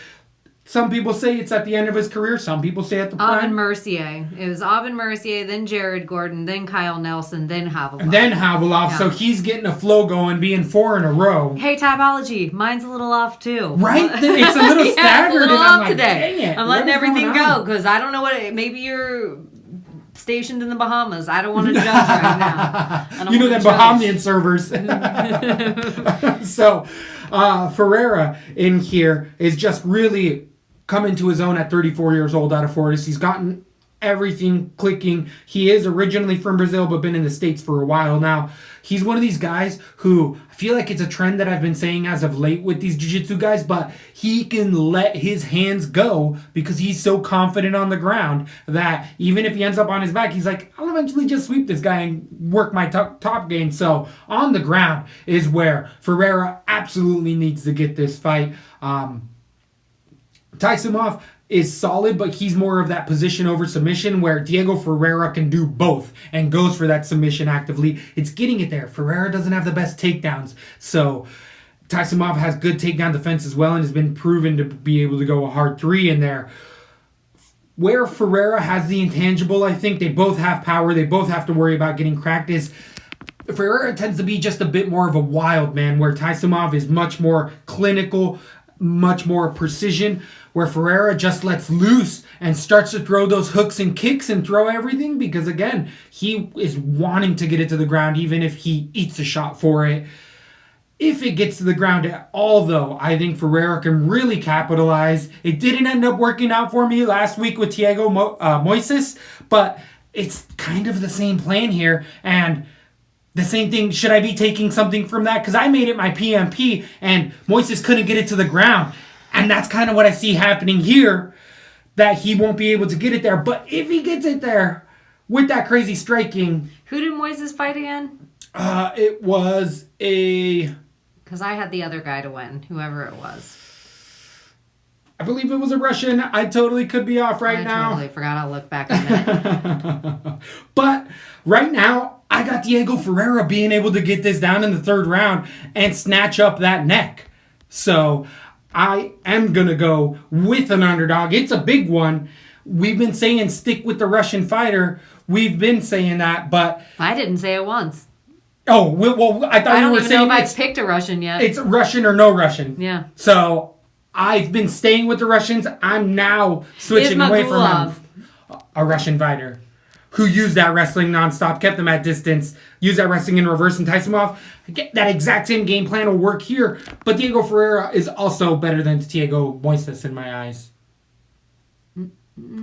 Speaker 3: Some people say it's at the end of his career. Some people say at the prime.
Speaker 4: Aubin Mercier. It was Aubin Mercier, then Jared Gordon, then Kyle Nelson, then Habalov.
Speaker 3: And then Habalov,
Speaker 4: Yeah.
Speaker 3: so he's getting a flow going, being 4 in a row.
Speaker 4: Hey, typology. Mine's a little off, too.
Speaker 3: Right? It's a little
Speaker 4: Yeah,
Speaker 3: staggered,
Speaker 4: it's a little
Speaker 3: and I'm
Speaker 4: off
Speaker 3: like,
Speaker 4: today.
Speaker 3: dang it.
Speaker 4: I'm letting
Speaker 3: what is
Speaker 4: everything
Speaker 3: going on?
Speaker 4: go, because I don't know what... Maybe you're stationed in the Bahamas. I don't want to judge right now. I don't
Speaker 3: You know
Speaker 4: wanna
Speaker 3: them
Speaker 4: judge.
Speaker 3: Bahamian servers. So, Ferreira in here is just really coming to his own at 34 years old out of Fortis. He's gotten everything clicking. He is originally from Brazil, but been in the States for a while now. He's one of these guys who, I feel like it's a trend that I've been saying as of late with these jiu-jitsu guys, but he can let his hands go because he's so confident on the ground that even if he ends up on his back, he's like, I'll eventually just sweep this guy and work my top game. So on the ground is where Ferreira absolutely needs to get this fight. Taisumov is solid, but he's more of that position over submission where Diego Ferreira can do both and goes for that submission actively. It's getting it there. Ferreira doesn't have the best takedowns. So Taisumov has good takedown defense as well and has been proven to be able to go a hard 3 in there. Where Ferreira has the intangible, I think they both have power. They both have to worry about getting cracked. Ferreira tends to be just a bit more of a wild man, where Taisumov is much more clinical, much more precision, where Ferreira just lets loose and starts to throw those hooks and kicks and throw everything because, again, he is wanting to get it to the ground even if he eats a shot for it. If it gets to the ground at all, though, I think Ferreira can really capitalize. It didn't end up working out for me last week with Thiago Moises, but it's kind of the same plan here. And the same thing, should I be taking something from that? Because I made it my PMP, and Moises couldn't get it to the ground. And that's kind of what I see happening here, that he won't be able to get it there. But if he gets it there with that crazy striking...
Speaker 4: Who did Moises fight again?
Speaker 3: It was a...
Speaker 4: Because I had the other guy to win, whoever it was.
Speaker 3: I believe it was a Russian. I totally could be off now.
Speaker 4: I totally forgot. I'll look back on it.
Speaker 3: But right now, I got Diego Ferreira being able to get this down in the 3rd round and snatch up that neck. So I am going to go with an underdog. It's a big one. We've been saying stick with the Russian fighter. We've been saying that, but...
Speaker 4: I didn't say it once.
Speaker 3: Oh, well, I thought you were saying... I
Speaker 4: don't even know if I've picked a Russian yet.
Speaker 3: It's Russian or no Russian.
Speaker 4: Yeah.
Speaker 3: So I've been staying with the Russians. I'm now switching away from him. A Russian fighter who used that wrestling nonstop, kept them at distance, used that wrestling in reverse, and Taisumov. That exact same game plan will work here. But Diego Ferreira is also better than Thiago Moises in my eyes.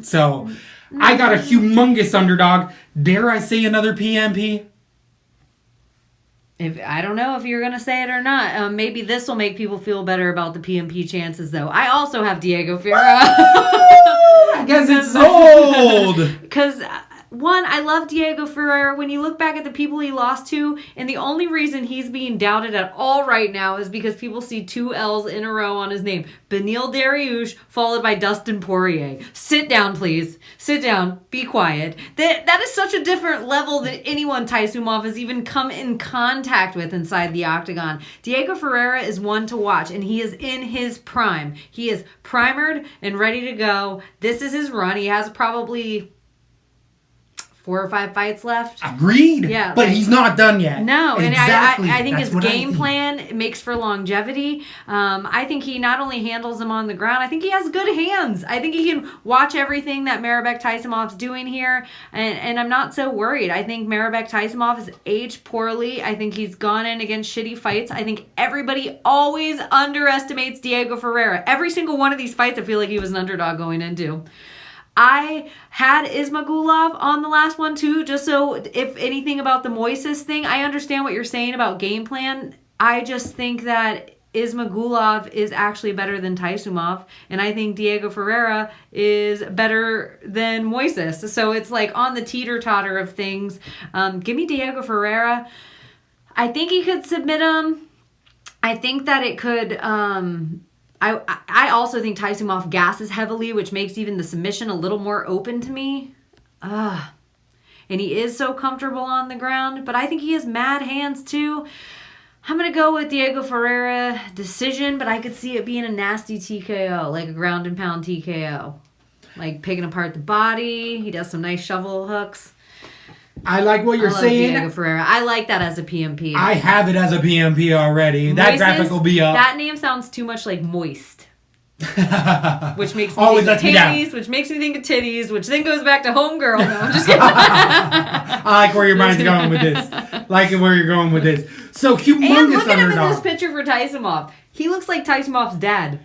Speaker 3: So I got a humongous underdog. Dare I say another PMP?
Speaker 4: I don't know if you're going to say it or not. Maybe this will make people feel better about the PMP chances, though. I also have Diego Ferreira.
Speaker 3: I guess it's sold.
Speaker 4: Because, one, I love Diego Ferreira. When you look back at the people he lost to, and the only reason he's being doubted at all right now is because people see 2 L's in a row on his name. Beneil Dariush, followed by Dustin Poirier. Sit down, please. Sit down. Be quiet. That is such a different level than anyone Taisumov has even come in contact with inside the octagon. Diego Ferreira is one to watch, and he is in his prime. He is primered and ready to go. This is his run. He has probably 4 or 5 fights left.
Speaker 3: Agreed. Yeah, but he's not done yet.
Speaker 4: No, exactly. And I think his game plan makes for longevity. I think he not only handles him on the ground, I think he has good hands. I think he can watch everything that Maribek Taisomov's doing here, and I'm not so worried. I think Maribek Taisumov has aged poorly. I think he's gone in against shitty fights. I think everybody always underestimates Diego Ferreira. Every single one of these fights, I feel like he was an underdog going into. I had Ismagulov on the last one too, just so if anything about the Moises thing, I understand what you're saying about game plan. I just think that Ismagulov is actually better than Taisumov, and I think Diego Ferreira is better than Moises. So it's like on the teeter-totter of things. Give me Diego Ferreira. I think he could submit him. I think that it could... I also think Taisumov gasses heavily, which makes even the submission a little more open to me. And he is so comfortable on the ground, but I think he has mad hands too. I'm going to go with Diego Ferreira decision, but I could see it being a nasty TKO, like a ground and pound TKO. Like picking apart the body. He does some nice shovel hooks.
Speaker 3: I like what you're saying.
Speaker 4: Diego Ferreira. I like that as a PMP.
Speaker 3: I have it as a PMP already. That graphic will be up.
Speaker 4: That name sounds too much like moist. Which makes me think of titties, which makes me think of titties, which then goes back to homegirl. No, I'm just kidding.
Speaker 3: I like where your mind's going with this. So humongous
Speaker 4: and look at him
Speaker 3: underdog.
Speaker 4: in this picture for Taisumov. He looks like Taisumov's dad.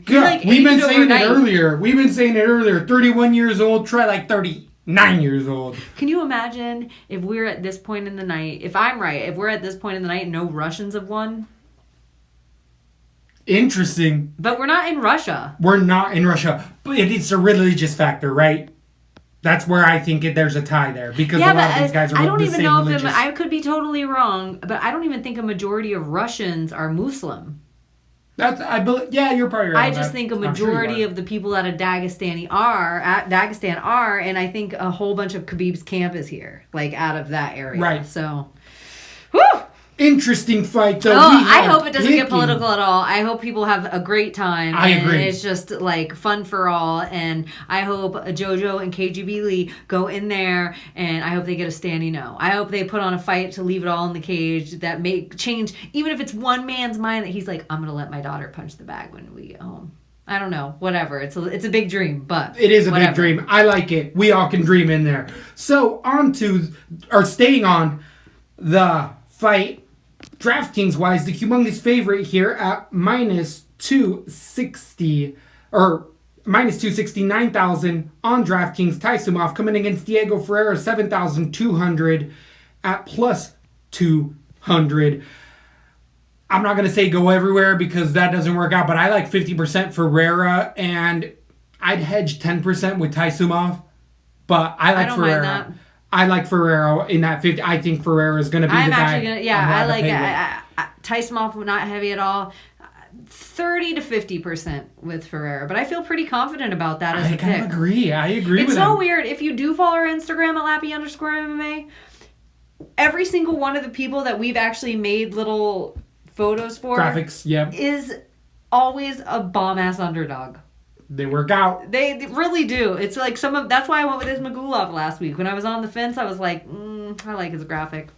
Speaker 3: Yeah, like we've been saying it earlier. 31 years old, try like 39 years old.
Speaker 4: Can you imagine if we're at this point in the night, if I'm right, if we're at this point in the night and no Russians have won?
Speaker 3: Interesting.
Speaker 4: But we're not in Russia.
Speaker 3: We're not in Russia. But it's a religious factor, right? That's where I think there's a tie there. Because a lot of these guys are the same religious.
Speaker 4: I could be totally wrong, but I don't even think a majority of Russians are Muslim.
Speaker 3: Yeah, you're probably right.
Speaker 4: I just think a majority of the people out of Dagestan are, and I think a whole bunch of Khabib's camp is here, like out of that area.
Speaker 3: Right.
Speaker 4: So, whew!
Speaker 3: Interesting fight, though.
Speaker 4: I hope it doesn't get political at all. I hope people have a great time.
Speaker 3: I agree.
Speaker 4: It's just like fun for all. And I hope JoJo and KGB Lee go in there, and I hope they get a standing no. I hope they put on a fight to leave it all in the cage that make change, even if it's one man's mind that he's like, I'm going to let my daughter punch the bag when we get home. I don't know. Whatever. It's a big dream, but
Speaker 3: it is a
Speaker 4: whatever.
Speaker 3: big dream. I like it. We all can dream in there. So staying on the fight. DraftKings wise, the humongous favorite here at minus 260 or minus 269,000 on DraftKings. Taisumov coming against Diego Ferreira 7,200 at plus 200. I'm not going to say go everywhere because that doesn't work out, but I like 50% Ferreira and I'd hedge 10% with Taisumov, but I like Ferreira.
Speaker 4: Mind that.
Speaker 3: I like Ferrero in that 50. I think Ferrero is going to be the guy.
Speaker 4: I'm actually going to, I like Taisumov, not heavy at all. 30 to 50% with Ferrero, but I feel pretty confident about that as a pick.
Speaker 3: I kind of agree. I agree with that.
Speaker 4: It's so weird. If you do follow our Instagram at Lappy_MMA, every single one of the people that we've actually made little photos for
Speaker 3: graphics,
Speaker 4: is always a bomb-ass underdog.
Speaker 3: They work out.
Speaker 4: They really do. It's like that's why I went with Ismagulov last week. When I was on the fence, I was like, I like his graphic.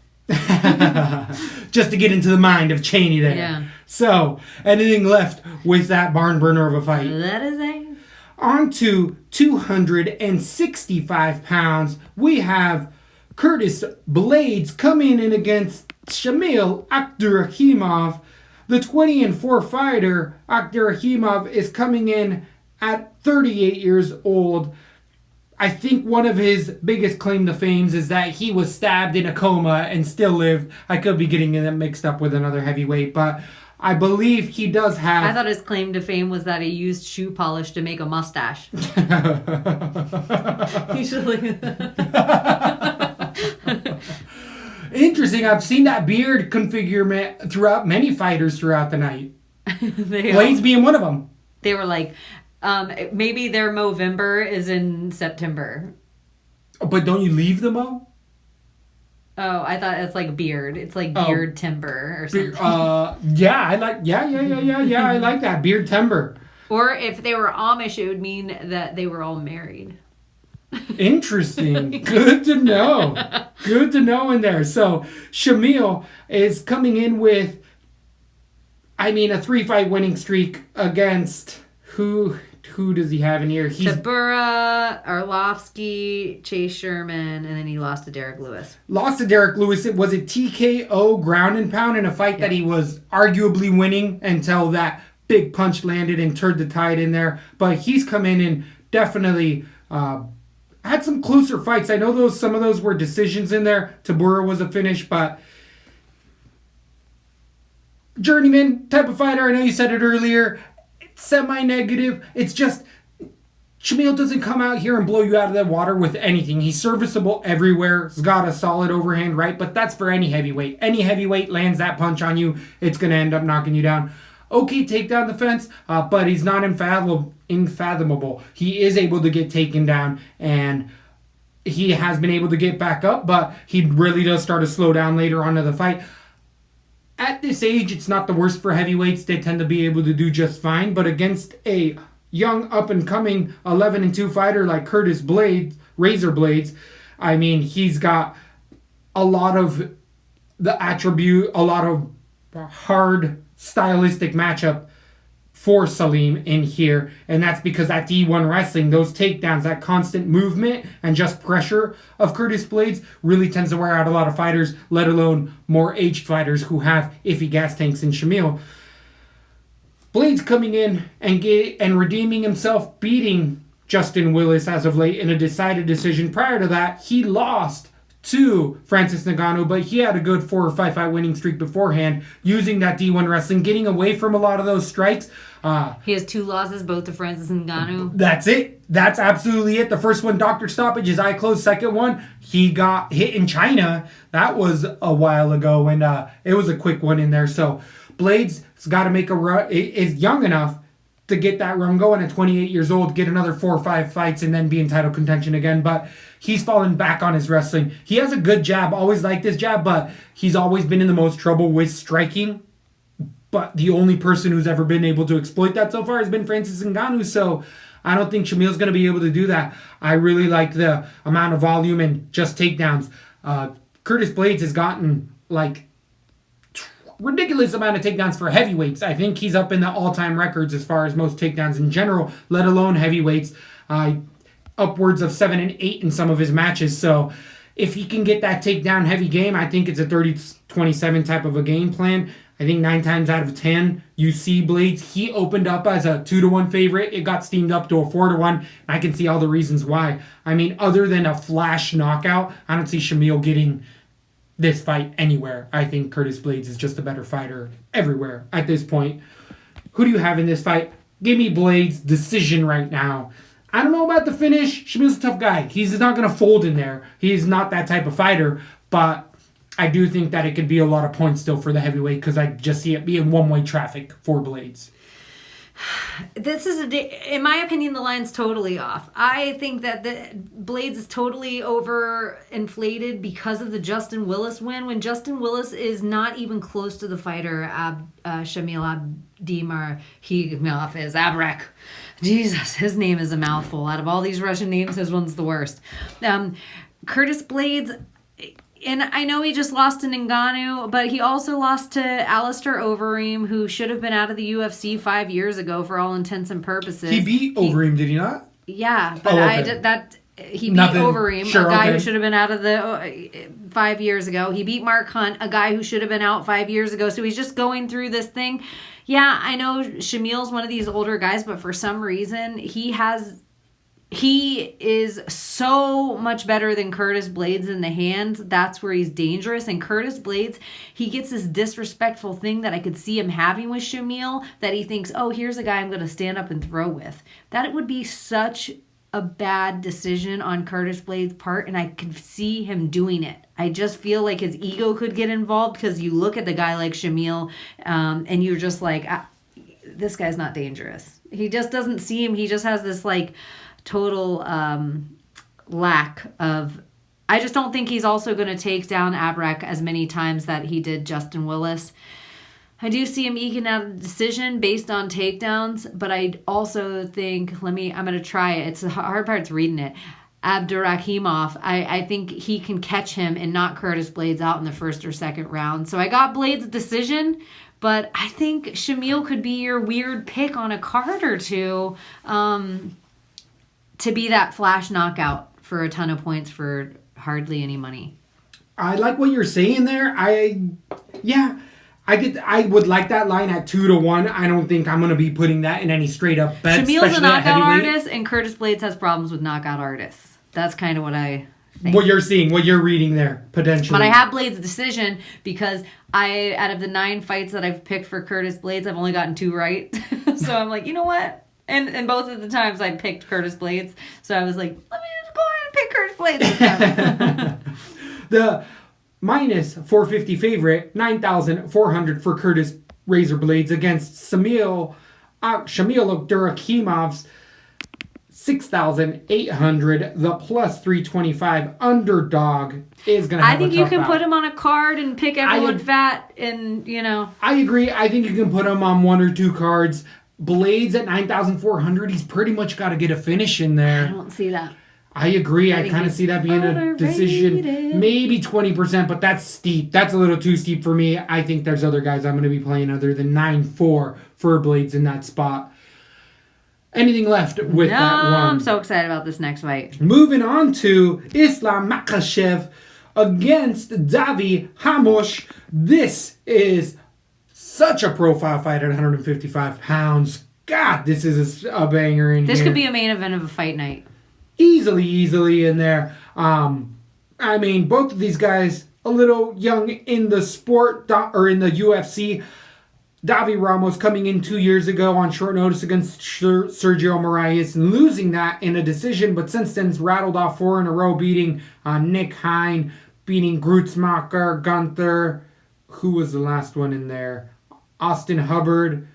Speaker 3: Just to get into the mind of Cheney there.
Speaker 4: Yeah.
Speaker 3: So, anything left with that barn burner of a fight?
Speaker 4: That is a...
Speaker 3: On to 265 pounds, we have Curtis Blades coming in against Shamil Akhtarahimov. The 20-4 fighter, Akhtarahimov, is coming in at 38 years old. I think one of his biggest claim to fame is that he was stabbed in a coma and still lived. I could be getting that mixed up with another heavyweight, but I believe he does have...
Speaker 4: I thought his claim to fame was that he used shoe polish to make a mustache.
Speaker 3: Interesting. I've seen that beard configure throughout many fighters throughout the night. Blades being one of them.
Speaker 4: They were like... maybe their Movember is in September.
Speaker 3: But don't you leave the Mo?
Speaker 4: Oh, I thought it's like beard. It's like beard timber or something.
Speaker 3: Yeah, I like. Yeah. I like that beard timber.
Speaker 4: Or if they were Amish, it would mean that they were all married.
Speaker 3: Interesting. Good to know. Good to know in there. So Shamil is coming in with, a 3-fight winning streak against who does he have in here?
Speaker 4: Tabura, Arlovsky, Chase Sherman, and then he lost to Derek Lewis.
Speaker 3: Lost to Derek Lewis. It was a TKO ground and pound in a fight that he was arguably winning until that big punch landed and turned the tide in there. But he's come in and definitely had some closer fights. I know some of those were decisions in there. Tabura was a finish, but journeyman type of fighter. I know you said it earlier. Semi-negative. It's just Shamil doesn't come out here and blow you out of the water with anything. He's serviceable everywhere. He's got a solid overhand right, but that's for any heavyweight. Any heavyweight lands that punch on you, it's going to end up knocking you down. Okay, takedown defense, but he's not unfathomable. He is able to get taken down, and he has been able to get back up, but he really does start to slow down later on in the fight. At this age, it's not the worst for heavyweights. They tend to be able to do just fine. But against a young, up-and-coming 11-2 fighter like Curtis Blades, Razor Blades, he's got a lot of a lot of hard stylistic matchup for Salim in here, and that's because that D1 wrestling, those takedowns, that constant movement and just pressure of Curtis Blades really tends to wear out a lot of fighters, let alone more aged fighters who have iffy gas tanks in Shamil. Blades coming in and redeeming himself, beating Justin Willis as of late in a decided decision. Prior to that, he lost to Francis Ngannou, but he had a good 4 or 5 fight winning streak beforehand, using that D1 wrestling, getting away from a lot of those strikes.
Speaker 4: He has 2 losses, both to Francis Ngannou.
Speaker 3: That's it. That's absolutely it. The first one, doctor stoppage, his eye closed. Second one, he got hit in China. That was a while ago, and it was a quick one in there. So Blades has got to make a run, is young enough to get that run going at 28 years old, get another 4 or 5 fights, and then be in title contention again. But he's fallen back on his wrestling. He has a good jab, always liked his jab, but he's always been in the most trouble with striking. But the only person who's ever been able to exploit that so far has been Francis Ngannou. So I don't think Shamil's going to be able to do that. I really like the amount of volume and just takedowns. Curtis Blades has gotten like ridiculous amount of takedowns for heavyweights. I think he's up in the all-time records as far as most takedowns in general, let alone heavyweights. Upwards of 7 and 8 in some of his matches. So if he can get that takedown heavy game, I think it's a 30-27 type of a game plan. I think 9 times out of 10, you see Blades. He opened up as a 2-1 favorite. It got steamed up to a 4-1. I can see all the reasons why. I mean, other than a flash knockout, I don't see Shamil getting this fight anywhere. I think Curtis Blades is just a better fighter everywhere at this point. Who do you have in this fight? Give me Blades decision right now. I don't know about the finish. Shamil's a tough guy. He's not going to fold in there. He's not that type of fighter, but I do think that it could be a lot of points still for the heavyweight because I just see it being one-way traffic for Blades.
Speaker 4: This is, in my opinion, the line's totally off. I think that the Blades is totally overinflated because of the Justin Willis win. When Justin Willis is not even close to the fighter, Shamil Abdimar is Abrek. Jesus, his name is a mouthful. Out of all these Russian names, his one's the worst. Curtis Blades, and I know he just lost to Ngannou, but he also lost to Alistair Overeem, who should have been out of the UFC 5 years ago for all intents and purposes.
Speaker 3: He beat Overeem, did he not?
Speaker 4: Yeah, but he beat Overeem, a guy who should have been out of the 5 years ago. He beat Mark Hunt, a guy who should have been out 5 years ago. So he's just going through this thing. Yeah, I know Shamil's one of these older guys, but for some reason he is so much better than Curtis Blades in the hands. That's where he's dangerous. And Curtis Blades, he gets this disrespectful thing that I could see him having with Shamil, that he thinks, oh, here's a guy I'm going to stand up and throw with. That would be such a bad decision on Curtis Blades' part, and I could see him doing it. I just feel like his ego could get involved because you look at the guy like Shamil, and you're just like, this guy's not dangerous. He just doesn't seem, he just has this like total lack of, I just don't think he's also going to take down Abrek as many times that he did Justin Willis. I do see him eking out a decision based on takedowns, but I also think, I'm going to try it. It's the hard part's reading it. Abdurakhimov, I think he can catch him and knock Curtis Blades out in the first or second round. So I got Blades' decision, but I think Shamil could be your weird pick on a card or two to be that flash knockout for a ton of points for hardly any money.
Speaker 3: I like what you're saying there. I would like that line at 2-1. I don't think I'm going to be putting that in any straight up bets.
Speaker 4: Shamil's a knockout artist, and Curtis Blades has problems with knockout artists. That's kind of what I think. What
Speaker 3: you're seeing, what you're reading there, potentially.
Speaker 4: But I have Blades' decision because out of the 9 fights that I've picked for Curtis Blades, I've only gotten 2 right. So I'm like, you know what? And both of the times I picked Curtis Blades. So I was like, let me just go ahead and pick Curtis Blades.
Speaker 3: The minus 450 favorite, 9,400 for Curtis Razor Blades against Shamil Abdurakimov's 6,800. The plus 325 underdog is going to have
Speaker 4: I think you can put him on a card and pick everyone fat and,
Speaker 3: I agree. I think you can put him on 1 or 2 cards. Blades at 9,400, he's pretty much got to get a finish in there.
Speaker 4: I don't see that.
Speaker 3: I agree. I kind of see that being a decision. Maybe 20%, but that's steep. That's a little too steep for me. I think there's other guys I'm going to be playing other than 9-4 for Blades in that spot. Anything left with that one?
Speaker 4: I'm so excited about this next fight.
Speaker 3: Moving on to Islam Makhachev against Davi Hamosh. This is such a profile fight at 155 pounds. God, this is a banger in here.
Speaker 4: This could be a main event of a fight night.
Speaker 3: Easily in there. I mean, both of these guys a little young in the sport or in the UFC. Davi Ramos coming in 2 years ago on short notice against Sergio Moraes and losing that in a decision, but since then's rattled off 4 in a row, beating Nick Hein, beating Grutzmacher, Gunther. Who was the last one in there? Austin Hubbard.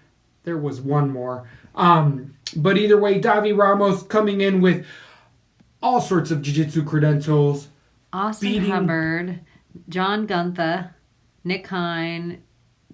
Speaker 3: There was one more. But either way, Davi Ramos coming in with all sorts of jiu-jitsu credentials.
Speaker 4: Austin Hubbard, John Gunther, Nick Hine,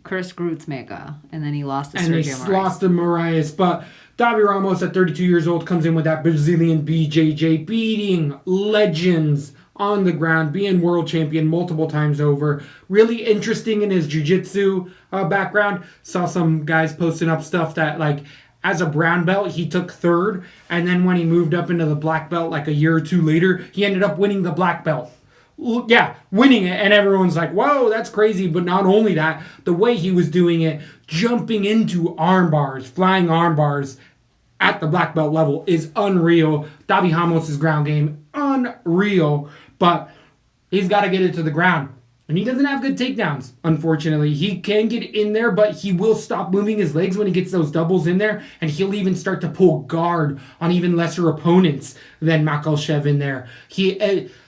Speaker 4: Chris Grutzmaker, and then he lost to Sergio Moraes.
Speaker 3: And he lost to Moraes, but Davi Ramos at 32 years old comes in with that Brazilian BJJ, beating legends on the ground, being world champion multiple times over. Really interesting in his jiu-jitsu background. Saw some guys posting up stuff that, like, as a brown belt, he took third, and then when he moved up into the black belt like a year or two later, he ended up winning the black belt. Yeah, winning it, and everyone's like, whoa, that's crazy. But not only that, the way he was doing it, jumping into arm bars, flying arm bars at the black belt level is unreal. Davi Ramos' ground game, unreal. But he's got to get it to the ground. And he doesn't have good takedowns, unfortunately. He can get in there, but he will stop moving his legs when he gets those doubles in there. And he'll even start to pull guard on even lesser opponents than Makhachev in there.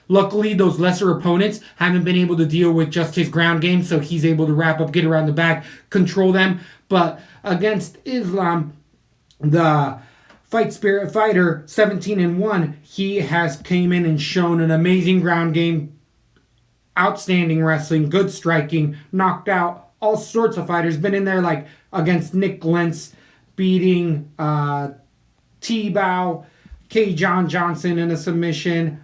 Speaker 3: Luckily, those lesser opponents haven't been able to deal with just his ground game, so he's able to wrap up, get around the back, control them. But against Islam, the Fight Spirit fighter, 17-1, he has came in and shown an amazing ground game, outstanding wrestling, good striking, knocked out all sorts of fighters. Been in there like against Nick Lentz, beating T-Bow, K. John Johnson in a submission.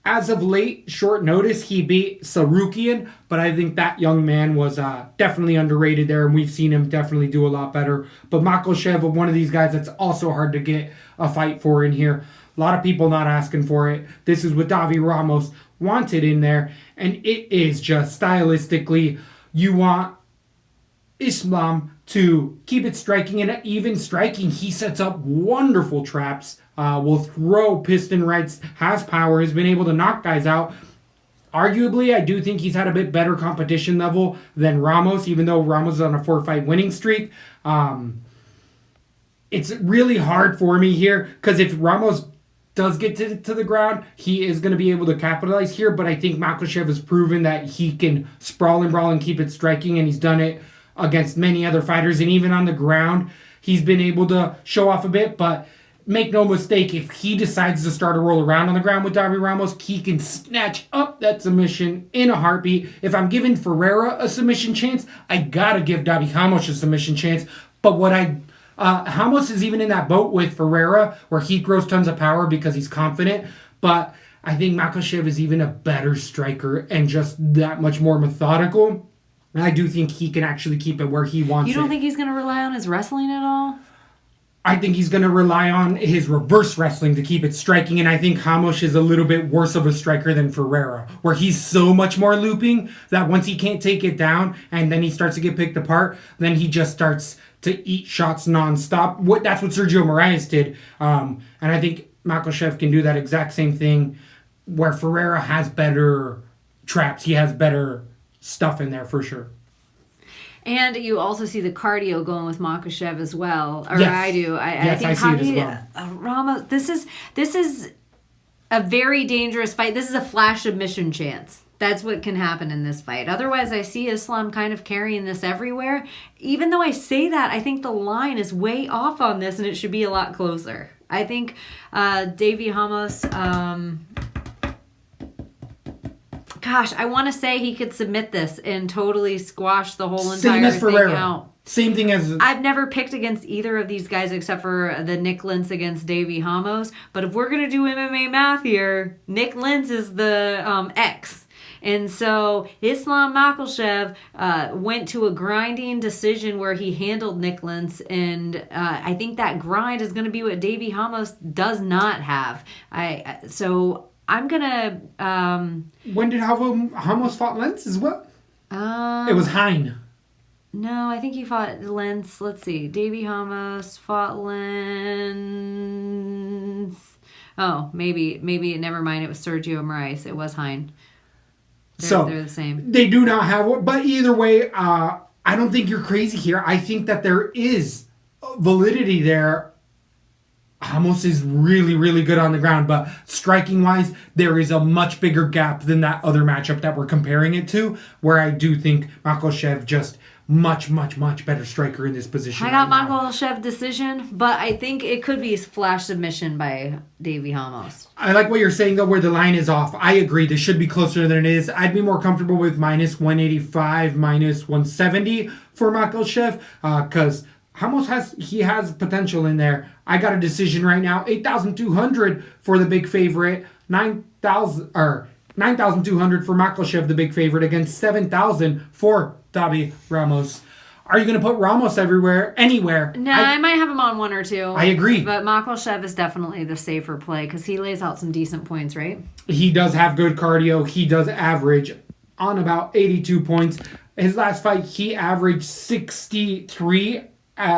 Speaker 3: As of late, short notice, he beat Sarukian, but I think that young man was definitely underrated there, and we've seen him definitely do a lot better. But Makhachev, one of these guys that's also hard to get a fight for in here. A lot of people not asking for it. This is what Davi Ramos wanted in there, and it is just stylistically, you want Islam to keep it striking, and even striking, he sets up wonderful traps, will throw piston rights, has power, has been able to knock guys out. Arguably, I do think he's had a bit better competition level than Ramos, even though Ramos is on a 4-fight winning streak. It's really hard for me here, because if Ramos does get to the ground, he is going to be able to capitalize here, but I think Makhachev has proven that he can sprawl and brawl and keep it striking, and he's done it against many other fighters, and even on the ground, he's been able to show off a bit, but make no mistake, if he decides to start to roll around on the ground with Davi Ramos, he can snatch up that submission in a heartbeat. If I'm giving Ferreira a submission chance, I gotta give Davi Ramos a submission chance, but Ramos is even in that boat with Ferreira, where he throws tons of power because he's confident, but I think Makhachev is even a better striker and just that much more methodical. And I do think he can actually keep it where he wants it.
Speaker 4: You don't think he's going to rely on his wrestling at all?
Speaker 3: I think he's going to rely on his reverse wrestling to keep it striking, and I think Ramos is a little bit worse of a striker than Ferreira, where he's so much more looping that once he can't take it down and then he starts to get picked apart, then he just starts to eat shots nonstop. That's what Sergio Moraes did, and I think Makhachev can do that exact same thing, where Ferreira has better traps, he has better stuff in there for sure.
Speaker 4: And you also see the cardio going with Makhachev as well, or
Speaker 3: yes.
Speaker 4: I do. I think
Speaker 3: I see it as well.
Speaker 4: Ramos, this is a very dangerous fight. This is a flash submission chance. That's what can happen in this fight. Otherwise, I see Islam kind of carrying this everywhere. Even though I say that, I think the line is way off on this, and it should be a lot closer. I think Davi Ramos. Gosh, I want to say he could submit this and totally squash the whole entire thing out.
Speaker 3: Same thing as...
Speaker 4: I've never picked against either of these guys except for the Nick Lentz against Davi Ramos. But if we're going to do MMA math here, Nick Lentz is the X. And so Islam Makhachev went to a grinding decision where he handled Nick Lentz. And I think that grind is going to be what Davi Ramos does not have. I'm going to...
Speaker 3: when did Ramos fought Lentz as well? It was Hine.
Speaker 4: No, I think he fought Lentz. Let's see. Davi Ramos fought Lentz. Oh, maybe. Never mind. It was Sergio Moraes. It was Hine. They're the same. They
Speaker 3: do not have one. But either way, I don't think you're crazy here. I think that there is validity there. Ramos is really, really good on the ground, but striking-wise, there is a much bigger gap than that other matchup that we're comparing it to, where I do think Makhachev just much, much, much better striker in this position.
Speaker 4: I got
Speaker 3: right now.
Speaker 4: Makhachev decision, but I think it could be flash submission by Davey Ramos.
Speaker 3: I like what you're saying, though, where the line is off. I agree. This should be closer than it is. I'd be more comfortable with minus 185, minus 170 for Makhachev, because Ramos has potential in there. I got a decision right now, 8,200 for the big favorite, 9,200 for Makhachev, the big favorite, against 7,000 for Davey Ramos. Are you going to put Ramos anywhere?
Speaker 4: No, I might have him on one or two.
Speaker 3: I agree.
Speaker 4: But Makhachev is definitely the safer play because he lays out some decent points, right?
Speaker 3: He does have good cardio. He does average on about 82 points. His last fight, he averaged 63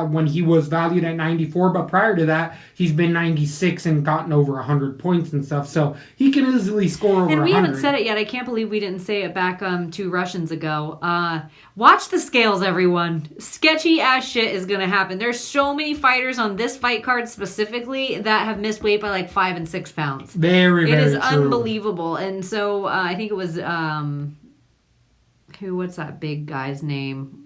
Speaker 3: when he was valued at 94, but prior to that, he's been 96 and gotten over 100 points and stuff, so he can easily score over 100.
Speaker 4: And we haven't said it yet. I can't believe we didn't say it back 2 Russians ago. Watch the scales, everyone. Sketchy ass shit is going to happen. There's so many fighters on this fight card specifically that have missed weight by like 5 and 6 pounds.
Speaker 3: Very, very
Speaker 4: true. It is
Speaker 3: true.
Speaker 4: unbelievable. And so I think it was, what's that big guy's name?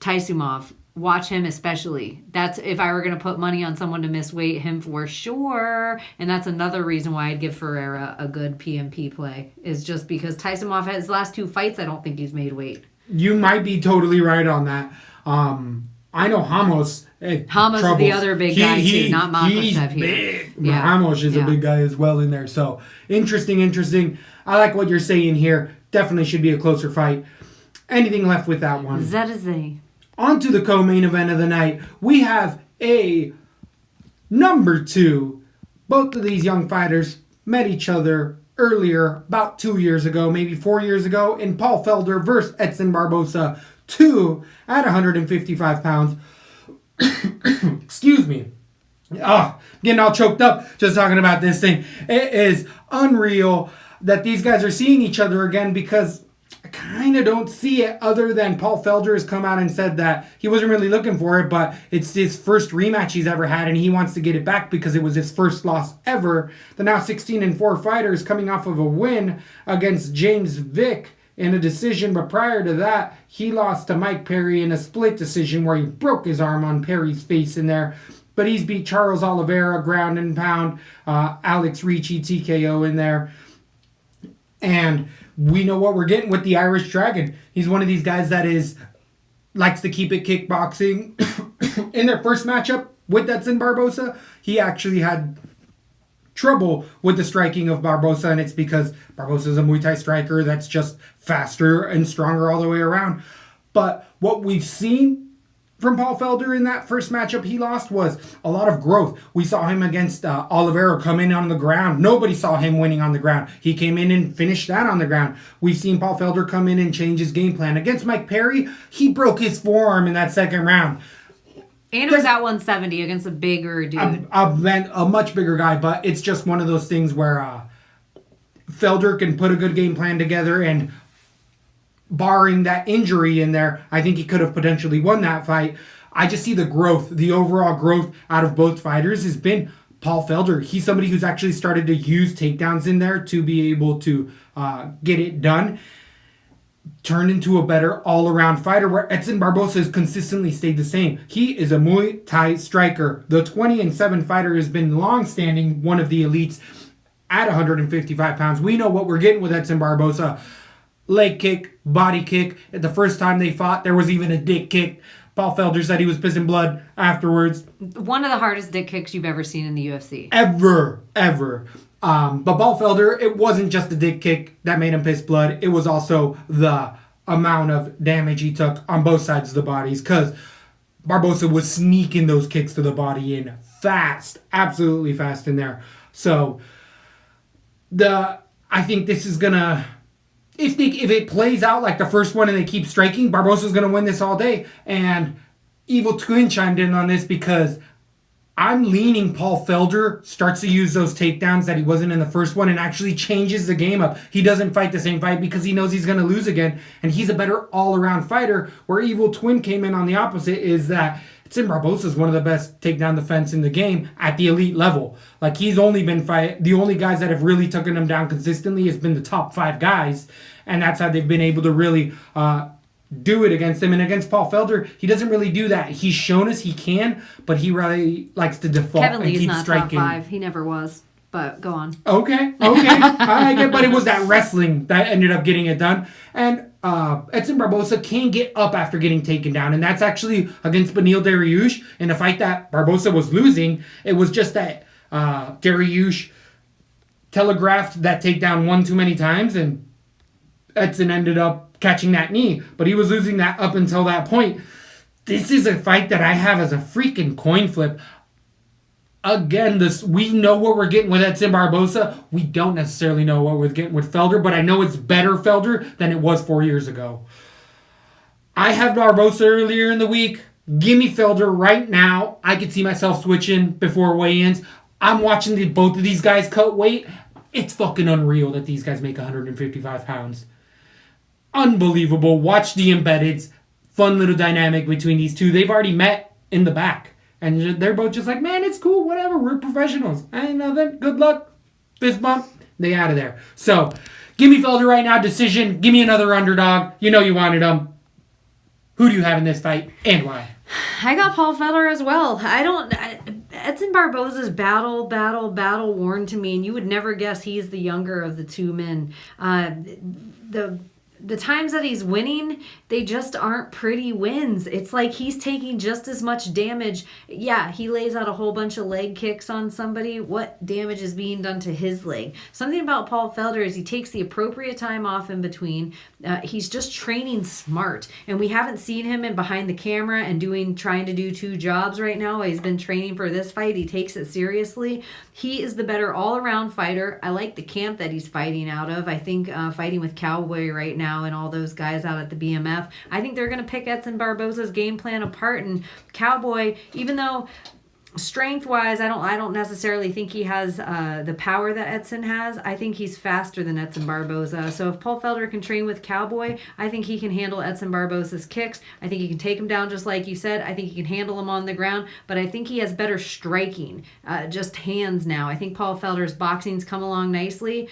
Speaker 4: Taisumov. Watch him especially. That's if I were going to put money on someone to miss weight, him for sure. And that's another reason why I'd give Ferreira a good PMP play, is just because Taisumov had his last 2 fights, I don't think he's made weight.
Speaker 3: You might be totally right on that. I know Ramos.
Speaker 4: Ramos is the other big guy too, not Makhachev here.
Speaker 3: Big. Yeah. Ramos is a big guy as well in there. So interesting. I like what you're saying here. Definitely should be a closer fight. Anything left with that one?
Speaker 4: That is a...
Speaker 3: On to the co-main event of the night. We have a number 2. Both of these young fighters met each other earlier, about 2 years ago, maybe 4 years ago, in Paul Felder versus Edson Barboza 2 at 155 pounds. Excuse me. Getting all choked up just talking about this thing. It is unreal that these guys are seeing each other again, because I kind of don't see it, other than Paul Felder has come out and said that he wasn't really looking for it, but it's his first rematch he's ever had, and he wants to get it back because it was his first loss ever. The now 16-4 fighter is coming off of a win against James Vick in a decision, but prior to that, he lost to Mike Perry in a split decision where he broke his arm on Perry's face in there. But he's beat Charles Oliveira, ground and pound, Alex Ricci, TKO in there. And we know what we're getting with the Irish Dragon. He's one of these guys that likes to keep it kickboxing. In their first matchup with Edson Barboza, he actually had trouble with the striking of Barboza, and it's because Barboza's a Muay Thai striker that's just faster and stronger all the way around. But what we've seen from Paul Felder in that first matchup he lost was a lot of growth. We saw him against Oliveira come in on the ground. Nobody saw him winning on the ground. He came in and finished that on the ground. We've seen Paul Felder come in and change his game plan. Against Mike Perry, he broke his forearm in that second round.
Speaker 4: And it was at 170 against a bigger dude.
Speaker 3: A much bigger guy, but it's just one of those things where Felder can put a good game plan together, and barring that injury in there, I think he could have potentially won that fight. I just see the growth, the overall growth out of both fighters has been Paul Felder. He's somebody who's actually started to use takedowns in there to be able to get it done. Turned into a better all-around fighter, where Edson Barboza has consistently stayed the same. He is a Muay Thai striker. The 20-7 fighter has been long-standing one of the elites at 155 pounds. We know what we're getting with Edson Barboza. Leg kick, body kick. The first time they fought, there was even a dick kick. Paul Felder said he was pissing blood afterwards.
Speaker 4: One of the hardest dick kicks you've ever seen in the UFC.
Speaker 3: Ever. But Paul Felder, it wasn't just the dick kick that made him piss blood. It was also the amount of damage he took on both sides of the bodies, because Barboza was sneaking those kicks to the body in fast. Absolutely fast in there. So, I think this is going to... If it plays out like the first one and they keep striking, Barboza's going to win this all day. And Evil Twin chimed in on this, because I'm leaning Paul Felder starts to use those takedowns that he wasn't in the first one and actually changes the game up. He doesn't fight the same fight because he knows he's going to lose again. And he's a better all-around fighter, where Evil Twin came in on the opposite, is that Edson Barboza is one of the best takedown defense in the game at the elite level. Like, he's only been the only guys that have really taken him down consistently has been the top 5 guys, and that's how they've been able to really do it against him. And against Paul Felder, he doesn't really do that. He's shown us he can, but he really likes to default
Speaker 4: Kevin
Speaker 3: and
Speaker 4: Lee's
Speaker 3: keep
Speaker 4: not
Speaker 3: striking.
Speaker 4: top 5. He never was. But go on.
Speaker 3: Okay. I like it, but it was that wrestling that ended up getting it done. And Edson Barboza can get up after getting taken down, and that's actually against Beneil Dariush in a fight that Barboza was losing. It was just that Dariush telegraphed that takedown one too many times, and Edson ended up catching that knee, but he was losing that up until that point. This is a fight that I have as a freaking coin flip. Again, we know what we're getting with Edson Barboza. We don't necessarily know what we're getting with Felder, but I know it's better Felder than it was 4 years ago. I have Barboza earlier in the week. Give me Felder right now. I could see myself switching before weigh-ins. I'm watching both of these guys cut weight. It's fucking unreal that these guys make 155 pounds. Unbelievable. Watch the embeddeds. Fun little dynamic between these two. They've already met in the back. And they're both just like, man, it's cool, whatever, we're professionals. I ain't nothing, good luck, fist bump, they out of there. So, give me Felder right now, decision, give me another underdog. You know you wanted them. Who do you have in this fight, and why?
Speaker 4: I got Paul Felder as well. Edson Barboza's battle worn to me, and you would never guess he's the younger of the two men. The times that he's winning, they just aren't pretty wins. It's like he's taking just as much damage. Yeah, he lays out a whole bunch of leg kicks on somebody. What damage is being done to his leg? Something about Paul Felder is he takes the appropriate time off in between. He's just training smart. And we haven't seen him in behind the camera and trying to do two jobs right now. He's been training for this fight. He takes it seriously. He is the better all-around fighter. I like the camp that he's fighting out of. I think fighting with Cowboy right now and all those guys out at the BMF, I think they're going to pick Edson Barboza's game plan apart. And Cowboy, even though strength-wise, I don't necessarily think he has the power that Edson has. I think he's faster than Edson Barboza. So if Paul Felder can train with Cowboy, I think he can handle Edson Barboza's kicks. I think he can take him down just like you said. I think he can handle him on the ground. But I think he has better striking, just hands now. I think Paul Felder's boxing's come along nicely.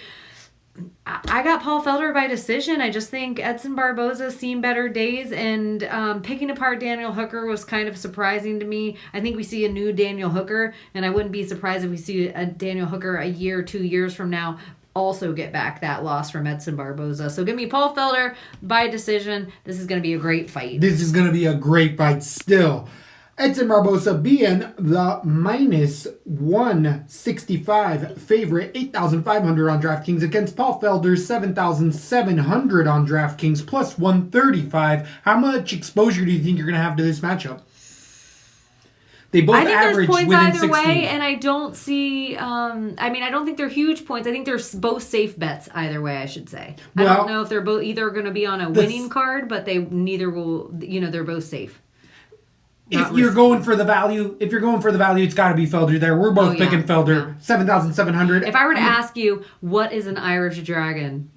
Speaker 4: I got Paul Felder by decision. I just think Edson Barboza's seen better days, and picking apart Daniel Hooker was kind of surprising to me. I think we see a new Daniel Hooker, and I wouldn't be surprised if we see a Daniel Hooker a year or 2 years from now also get back that loss from Edson Barboza. So give me Paul Felder by decision. This is going to be a great fight.
Speaker 3: This is going to be a great fight still. Edson Barboza being the minus 165 favorite, 8,500 on DraftKings against Paul Felder's 7,700 on DraftKings plus 135. How much exposure do you think you're going to have to this matchup? They both average
Speaker 4: there's points
Speaker 3: within
Speaker 4: either
Speaker 3: 60.
Speaker 4: way, and I don't see. I don't think they're huge points. I think they're both safe bets either way. I should say. I don't know if they're both either going to be on a winning card, but neither will. They're both safe.
Speaker 3: If you're going for the value, it's got to be Felder there. We're both picking Felder, 7,700.
Speaker 4: If I were to ask you, what is an Irish dragon?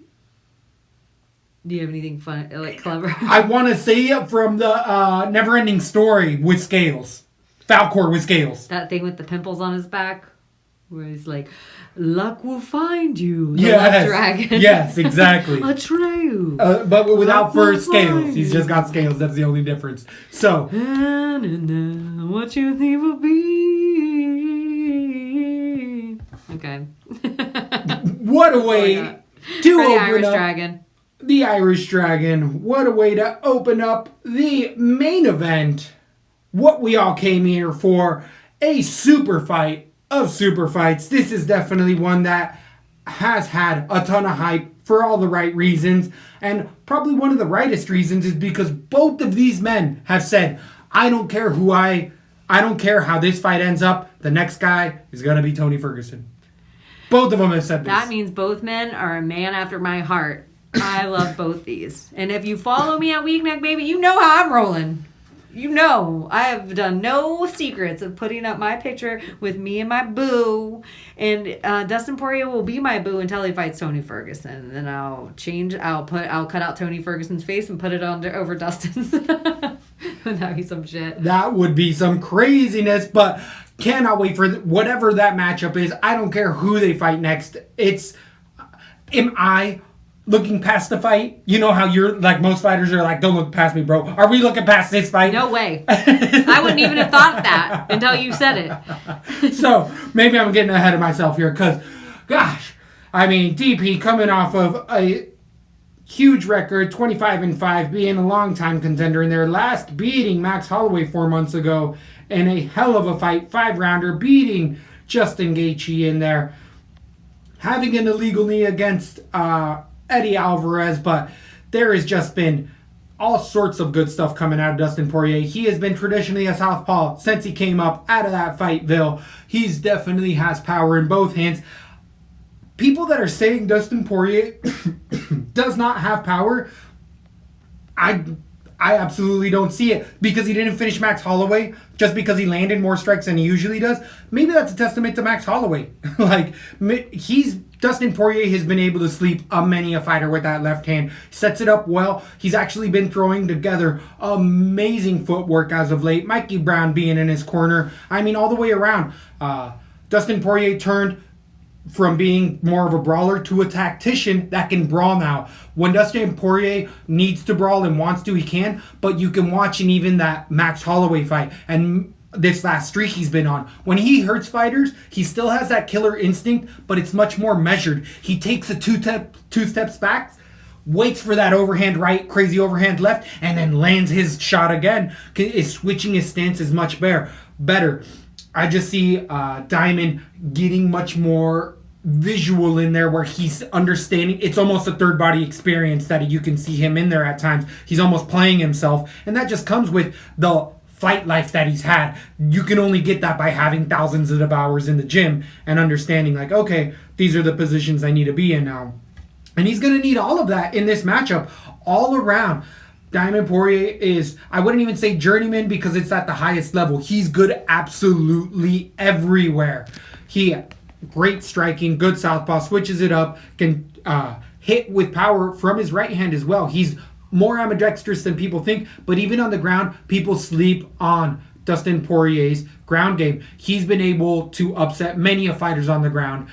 Speaker 4: Do you have anything fun, like clever?
Speaker 3: I want to say it from the Neverending Story with scales. Falcor with scales.
Speaker 4: That thing with the pimples on his back, where he's like, "Luck will find you."
Speaker 3: Yes,
Speaker 4: dragon.
Speaker 3: Yes, exactly.
Speaker 4: A trail.
Speaker 3: But without fur scales. He's just got scales. That's the only difference. So,
Speaker 4: what you think will be? Okay.
Speaker 3: What a way to open
Speaker 4: Irish
Speaker 3: up
Speaker 4: dragon.
Speaker 3: the Irish Dragon. What a way to open up the main event. What we all came here for, a super fight of super fights. This is definitely one that has had a ton of hype for all the right reasons. And probably one of the rightest reasons is because both of these men have said, I don't care how this fight ends up. The next guy is going to be Tony Ferguson. Both of them have said this.
Speaker 4: That means both men are a man after my heart. I love both these. And if you follow me at Weekneck, baby, you know how I'm rolling. You know, I have done no secrets of putting up my picture with me and my boo. And Dustin Poirier will be my boo until he fights Tony Ferguson. And then I'll cut out Tony Ferguson's face and put it over Dustin's. That would be some shit.
Speaker 3: That would be some craziness, but cannot wait for whatever that matchup is. I don't care who they fight next. Am I looking past the fight? You know how you're like most fighters are like, don't look past me, bro. Are we looking past this fight?
Speaker 4: No way. I wouldn't even have thought that until you said it.
Speaker 3: So maybe I'm getting ahead of myself here because, gosh, I mean, DP coming off of a huge record, 25-5, being a long-time contender in their last beating Max Holloway 4 months ago in a hell of a fight, 5-rounder, beating Justin Gaethje in there, having an illegal knee against Eddie Alvarez, but there has just been all sorts of good stuff coming out of Dustin Poirier. He has been traditionally a southpaw since he came up out of that fightville. He's definitely has power in both hands. People that are saying Dustin Poirier does not have power, I absolutely don't see it because he didn't finish Max Holloway just because he landed more strikes than he usually does. Maybe that's a testament to Max Holloway. Dustin Poirier has been able to sleep many a fighter with that left hand. Sets it up well. He's actually been throwing together amazing footwork as of late. Mikey Brown being in his corner. I mean, all the way around. Dustin Poirier turned from being more of a brawler to a tactician that can brawl now. When Dustin Poirier needs to brawl and wants to, he can. But you can watch in even that Max Holloway fight and this last streak he's been on. When he hurts fighters, he still has that killer instinct, but it's much more measured. He takes a two steps back, waits for that overhand right, crazy overhand left, and then lands his shot again. Switching his stance is much better. I just see Diamond getting much more visual in there where he's understanding. It's almost a third body experience that you can see him in there at times. He's almost playing himself. And that just comes with the fight life that he's had. You can only get that by having thousands of hours in the gym and understanding like, okay, these are the positions I need to be in now. And he's going to need all of that in this matchup all around. Diamond Poirier is, I wouldn't even say journeyman because it's at the highest level. He's good absolutely everywhere. Great striking, good southpaw, switches it up, can hit with power from his right hand as well. He's more ambidextrous than people think, but even on the ground, people sleep on Dustin Poirier's ground game. He's been able to upset many of fighters on the ground.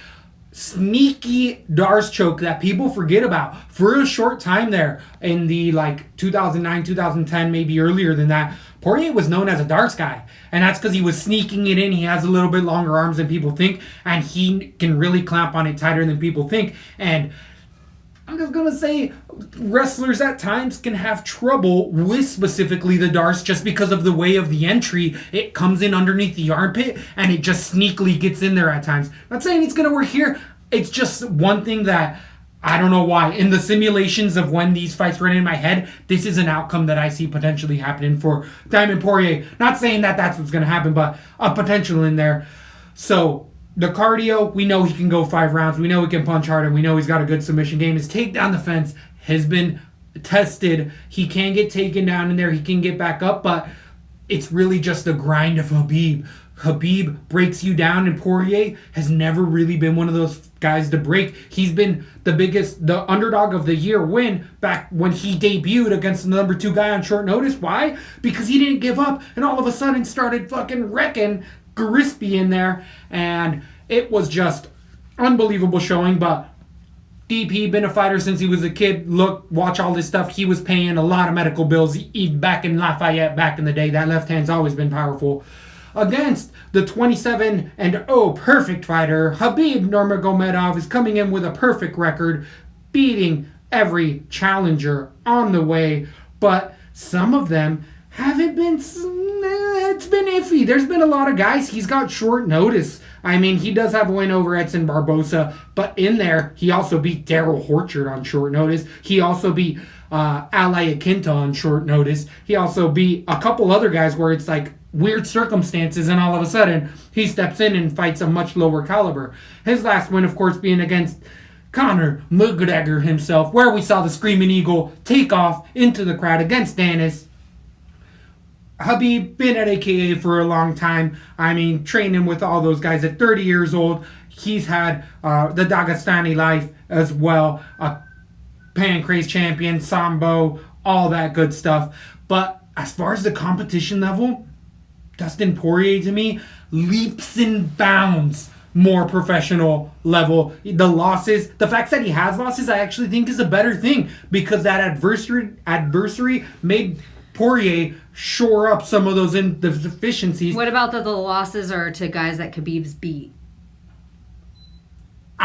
Speaker 3: Sneaky Darce choke that people forget about. For a short time there in the 2009, 2010, maybe earlier than that, Poirier was known as a Darce guy. And that's because he was sneaking it in. He has a little bit longer arms than people think. And he can really clamp on it tighter than people think. And I'm just going to say wrestlers at times can have trouble with specifically the Darce just because of the way of the entry. It comes in underneath the armpit and it just sneakily gets in there at times. Not saying it's going to work here. It's just one thing that I don't know why. In the simulations of when these fights run in my head, this is an outcome that I see potentially happening for Diamond Poirier. Not saying that that's what's going to happen, but a potential in there. So the cardio, we know he can go 5 rounds. We know he can punch hard, and we know he's got a good submission game. His takedown defense has been tested. He can get taken down in there. He can get back up, but it's really just the grind of Khabib. Khabib breaks you down, and Poirier has never really been one of those guys to break. He's been the underdog of the year win back when he debuted against the number 2 guy on short notice. Why? Because he didn't give up and all of a sudden started fucking wrecking Gillespie in there, and it was just unbelievable showing. But DP been a fighter since he was a kid. Watch all this stuff. He was paying a lot of medical bills back in Lafayette back in the day. That left hand's always been powerful. Against the 27-0 perfect fighter, Khabib Nurmagomedov is coming in with a perfect record, beating every challenger on the way, but some of them haven't been, it's been iffy. There's been a lot of guys he's got short notice. I mean, he does have a win over Edson Barboza, but in there, he also beat Daryl Horchard on short notice. He also beat Ali Akinta on short notice. He also beat a couple other guys where it's like weird circumstances, and all of a sudden, he steps in and fights a much lower caliber. His last win, of course, being against Conor McGregor himself, where we saw the Screaming Eagle take off into the crowd against Dennis. Khabib been at AKA for a long time. I mean, training with all those guys at 30 years old. He's had the Dagestani life as well. A Pancrase champion, Sambo, all that good stuff. But as far as the competition level, Dustin Poirier, to me, leaps and bounds more professional level. The losses, the fact that he has losses, I actually think is a better thing because that adversary made Poirier shore up some of those deficiencies.
Speaker 4: What about the losses are to guys that Khabib's beat?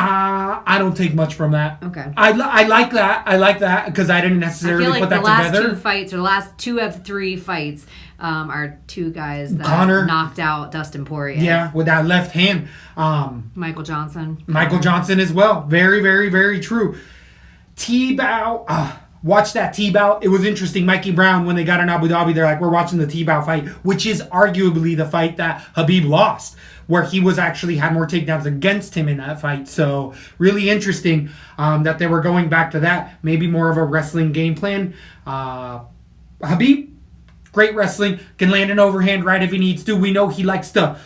Speaker 3: I don't take much from that.
Speaker 4: Okay.
Speaker 3: I like that. I like that because I didn't necessarily put that together.
Speaker 4: I feel like the last 2 fights, or the last 2 of 3 fights, are 2 guys that
Speaker 3: Conor
Speaker 4: knocked out Dustin Poirier.
Speaker 3: Yeah, with that left hand.
Speaker 4: Michael Johnson.
Speaker 3: Michael Johnson as well. Very, very, very true. T-Bow. Watch that T-Bow. It was interesting. Mikey Brown, when they got in Abu Dhabi, they're like, we're watching the T-Bow fight, which is arguably the fight that Khabib lost, where he was actually had more takedowns against him in that fight. So really interesting that they were going back to that. Maybe more of a wrestling game plan. Khabib, great wrestling. Can land an overhand right if he needs to. We know he likes to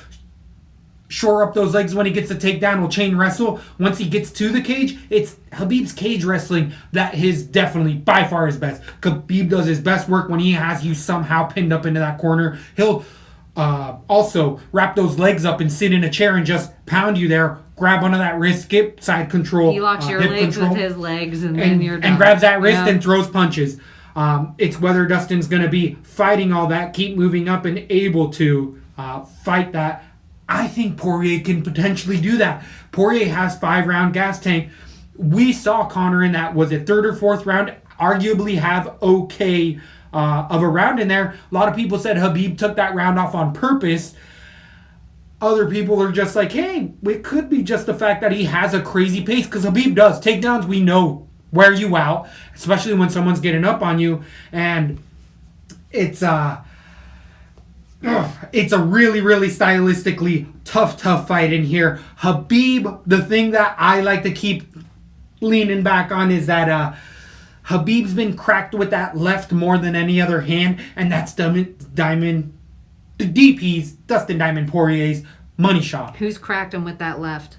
Speaker 3: shore up those legs when he gets the takedown. Will chain wrestle. Once he gets to the cage, it's Khabib's cage wrestling that is definitely by far his best. Khabib does his best work when he has you somehow pinned up into that corner. He'll also wrap those legs up and sit in a chair and just pound you there. Grab onto that wrist, skip, side control.
Speaker 4: He locks your legs with his legs and then you're done.
Speaker 3: And grabs that wrist and throws punches. It's whether Dustin's going to be fighting all that, keep moving up and able to fight that. I think Poirier can potentially do that. Poirier has 5-round gas tank. We saw Conor in that, was it 3rd or 4th round, arguably have okay of a round in there. A lot of people said Khabib took that round off on purpose. Other people are just like, hey, it could be just the fact that he has a crazy pace, because Khabib does. Takedowns, we know, wear you out, especially when someone's getting up on you. And it's a really, really stylistically tough fight in here. Khabib, the thing that I like to keep leaning back on is that Khabib's been cracked with that left more than any other hand, and that's Dustin Diamond Poirier's money shot.
Speaker 4: Who's cracked him with that left?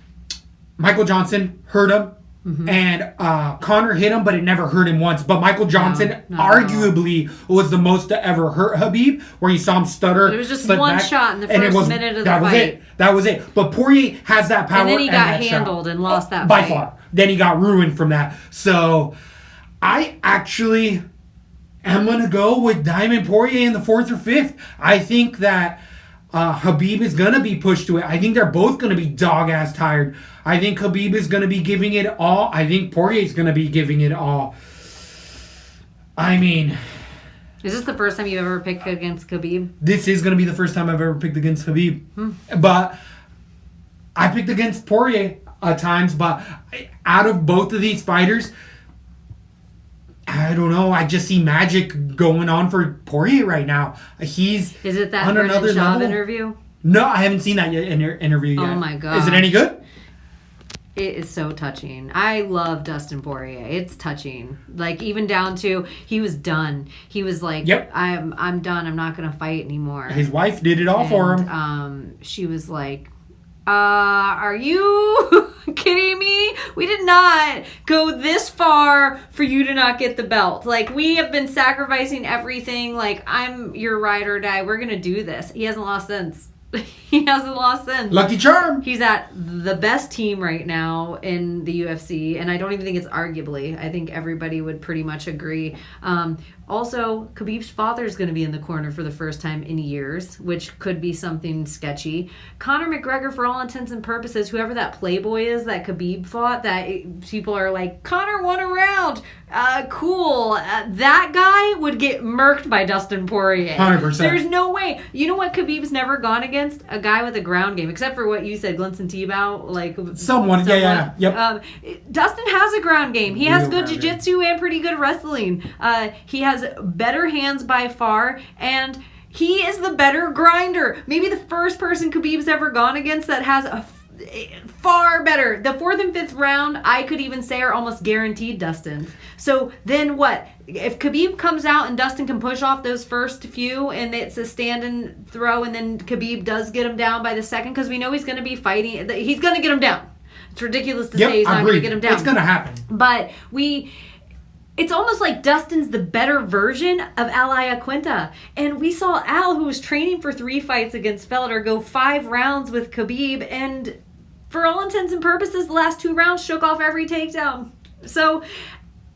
Speaker 3: Michael Johnson hurt him. Mm-hmm. And Conor hit him, but it never hurt him once. But Michael Johnson arguably was the most to ever hurt Khabib, where you saw him stutter.
Speaker 4: But it was just one shot in the first minute of the fight.
Speaker 3: That was it. But Poirier has that power.
Speaker 4: And then he got handled and lost that
Speaker 3: by
Speaker 4: fight.
Speaker 3: far. Then he got ruined from that. So I actually am going to go with Diamond Poirier in the 4th or 5th. I think that Khabib is going to be pushed to it. I think they're both going to be dog-ass tired. I think Khabib is going to be giving it all. I think Poirier is going to be giving it all. I mean...
Speaker 4: Is this the first time you've ever picked against Khabib?
Speaker 3: This is going to be the first time I've ever picked against Khabib. But I picked against Poirier at times. But out of both of these fighters, I don't know. I just see magic going on for Poirier right now. Is
Speaker 4: it that
Speaker 3: on another
Speaker 4: Brendan Schaub
Speaker 3: level.
Speaker 4: Interview?
Speaker 3: No, I haven't seen that interview yet.
Speaker 4: Oh my god!
Speaker 3: Is it any good?
Speaker 4: It is so touching. I love Dustin Poirier. It's touching. Like, even down to he was done. He was like,
Speaker 3: yep.
Speaker 4: I'm done. I'm not gonna fight anymore.
Speaker 3: His wife did it all for him.
Speaker 4: She was like, are you kidding me? We did not go this far for you to not get the belt. Like, we have been sacrificing everything. Like, I'm your ride or die. We're gonna do this. He hasn't lost since. He hasn't lost since.
Speaker 3: Lucky charm.
Speaker 4: He's at the best team right now in the UFC, and I don't even think it's arguably. I think everybody would pretty much agree. Also, Khabib's father's going to be in the corner for the first time in years, which could be something sketchy. Conor McGregor, for all intents and purposes, whoever that playboy is that Khabib fought, that people are like, Conor won a round. Cool. That guy would get murked by Dustin Poirier.
Speaker 3: 100%. There's
Speaker 4: no way. You know what Khabib's never gone against? A guy with a ground game, except for what you said, Glinson T-Bow. Like,
Speaker 3: someone. Yeah. Yep.
Speaker 4: Dustin has a ground game. He has good
Speaker 3: ground
Speaker 4: jiu-jitsu and pretty good wrestling. He has better hands by far, and he is the better grinder. Maybe the first person Khabib's ever gone against that has a far better. The 4th and 5th round, I could even say, are almost guaranteed Dustin's. So then what? If Khabib comes out and Dustin can push off those first few and it's a stand and throw, and then Khabib does get him down by the second, because we know he's going to be fighting. He's going to get him down. It's ridiculous to say he's not going to get him down.
Speaker 3: It's going to happen.
Speaker 4: But it's almost like Dustin's the better version of Al Iaquinta. And we saw Al, who was training for 3 fights against Felder, go 5 rounds with Khabib, and for all intents and purposes, the last 2 rounds shook off every takedown. So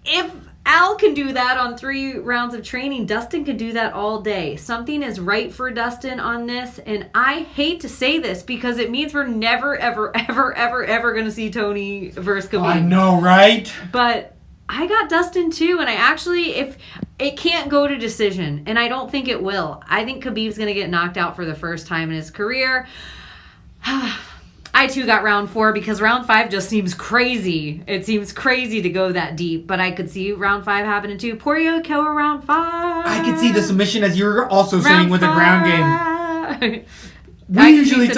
Speaker 4: if Al can do that on 3 rounds of training, Dustin can do that all day. Something is right for Dustin on this, and I hate to say this because it means we're never, ever, ever, ever, ever going to see Tony versus Khabib.
Speaker 3: I know, right?
Speaker 4: But I got Dustin too, and I actually, if it can't go to decision, and I don't think it will. I think Khabib's going to get knocked out for the first time in his career. I too got round 4 because round 5 just seems crazy. It seems crazy to go that deep, but I could see round 5 happening too. Poirier kill round 5.
Speaker 3: I could see the submission as you were also saying with the ground game. We usually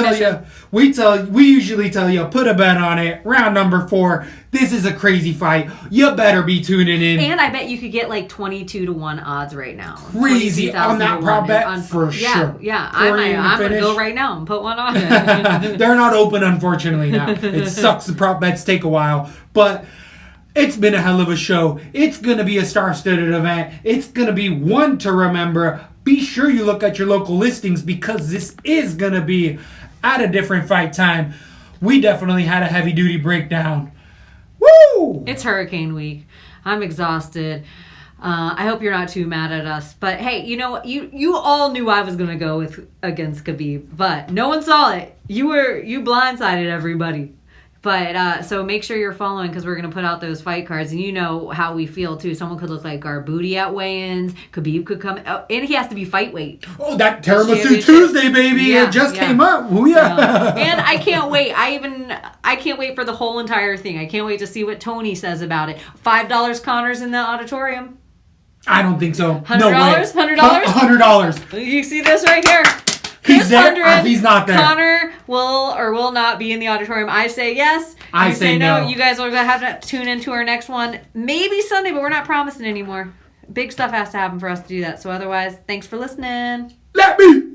Speaker 3: tell you, put a bet on it. Round number 4. This is a crazy fight. You better be tuning in.
Speaker 4: And I bet you could get like 22-1 odds right now.
Speaker 3: Crazy on that prop bet for sure.
Speaker 4: Yeah. I'm going to go right now and put one on.
Speaker 3: They're not open, unfortunately, now. It sucks. The prop bets take a while. But it's been a hell of a show. It's going to be a star-studded event. It's going to be one to remember. Be sure you look at your local listings because this is going to be at a different fight time. We definitely had a heavy-duty breakdown. Woo!
Speaker 4: It's hurricane week. I'm exhausted. I hope you're not too mad at us. But hey, you know what? You all knew I was going to go against Khabib, but no one saw it. You blindsided everybody. But so make sure you're following because we're going to put out those fight cards. And you know how we feel, too. Someone could look like Garbuti at weigh-ins. Khabib could come. Oh, and he has to be fight weight.
Speaker 3: Oh, that Tiramisu Tuesday, baby. Yeah, it just came up. Oh, yeah.
Speaker 4: So, and I can't wait. I can't wait for the whole entire thing. I can't wait to see what Tony says about it. $5 Connor's in the auditorium.
Speaker 3: I don't think so.
Speaker 4: $100?
Speaker 3: No way.
Speaker 4: $100? You see this right here.
Speaker 3: He's there. He's not there.
Speaker 4: Connor will or will not be in the auditorium. I say yes.
Speaker 3: I say no.
Speaker 4: You guys are going to have to tune into our next one. Maybe Sunday, but we're not promising anymore. Big stuff has to happen for us to do that. So otherwise, thanks for listening.
Speaker 3: Let me.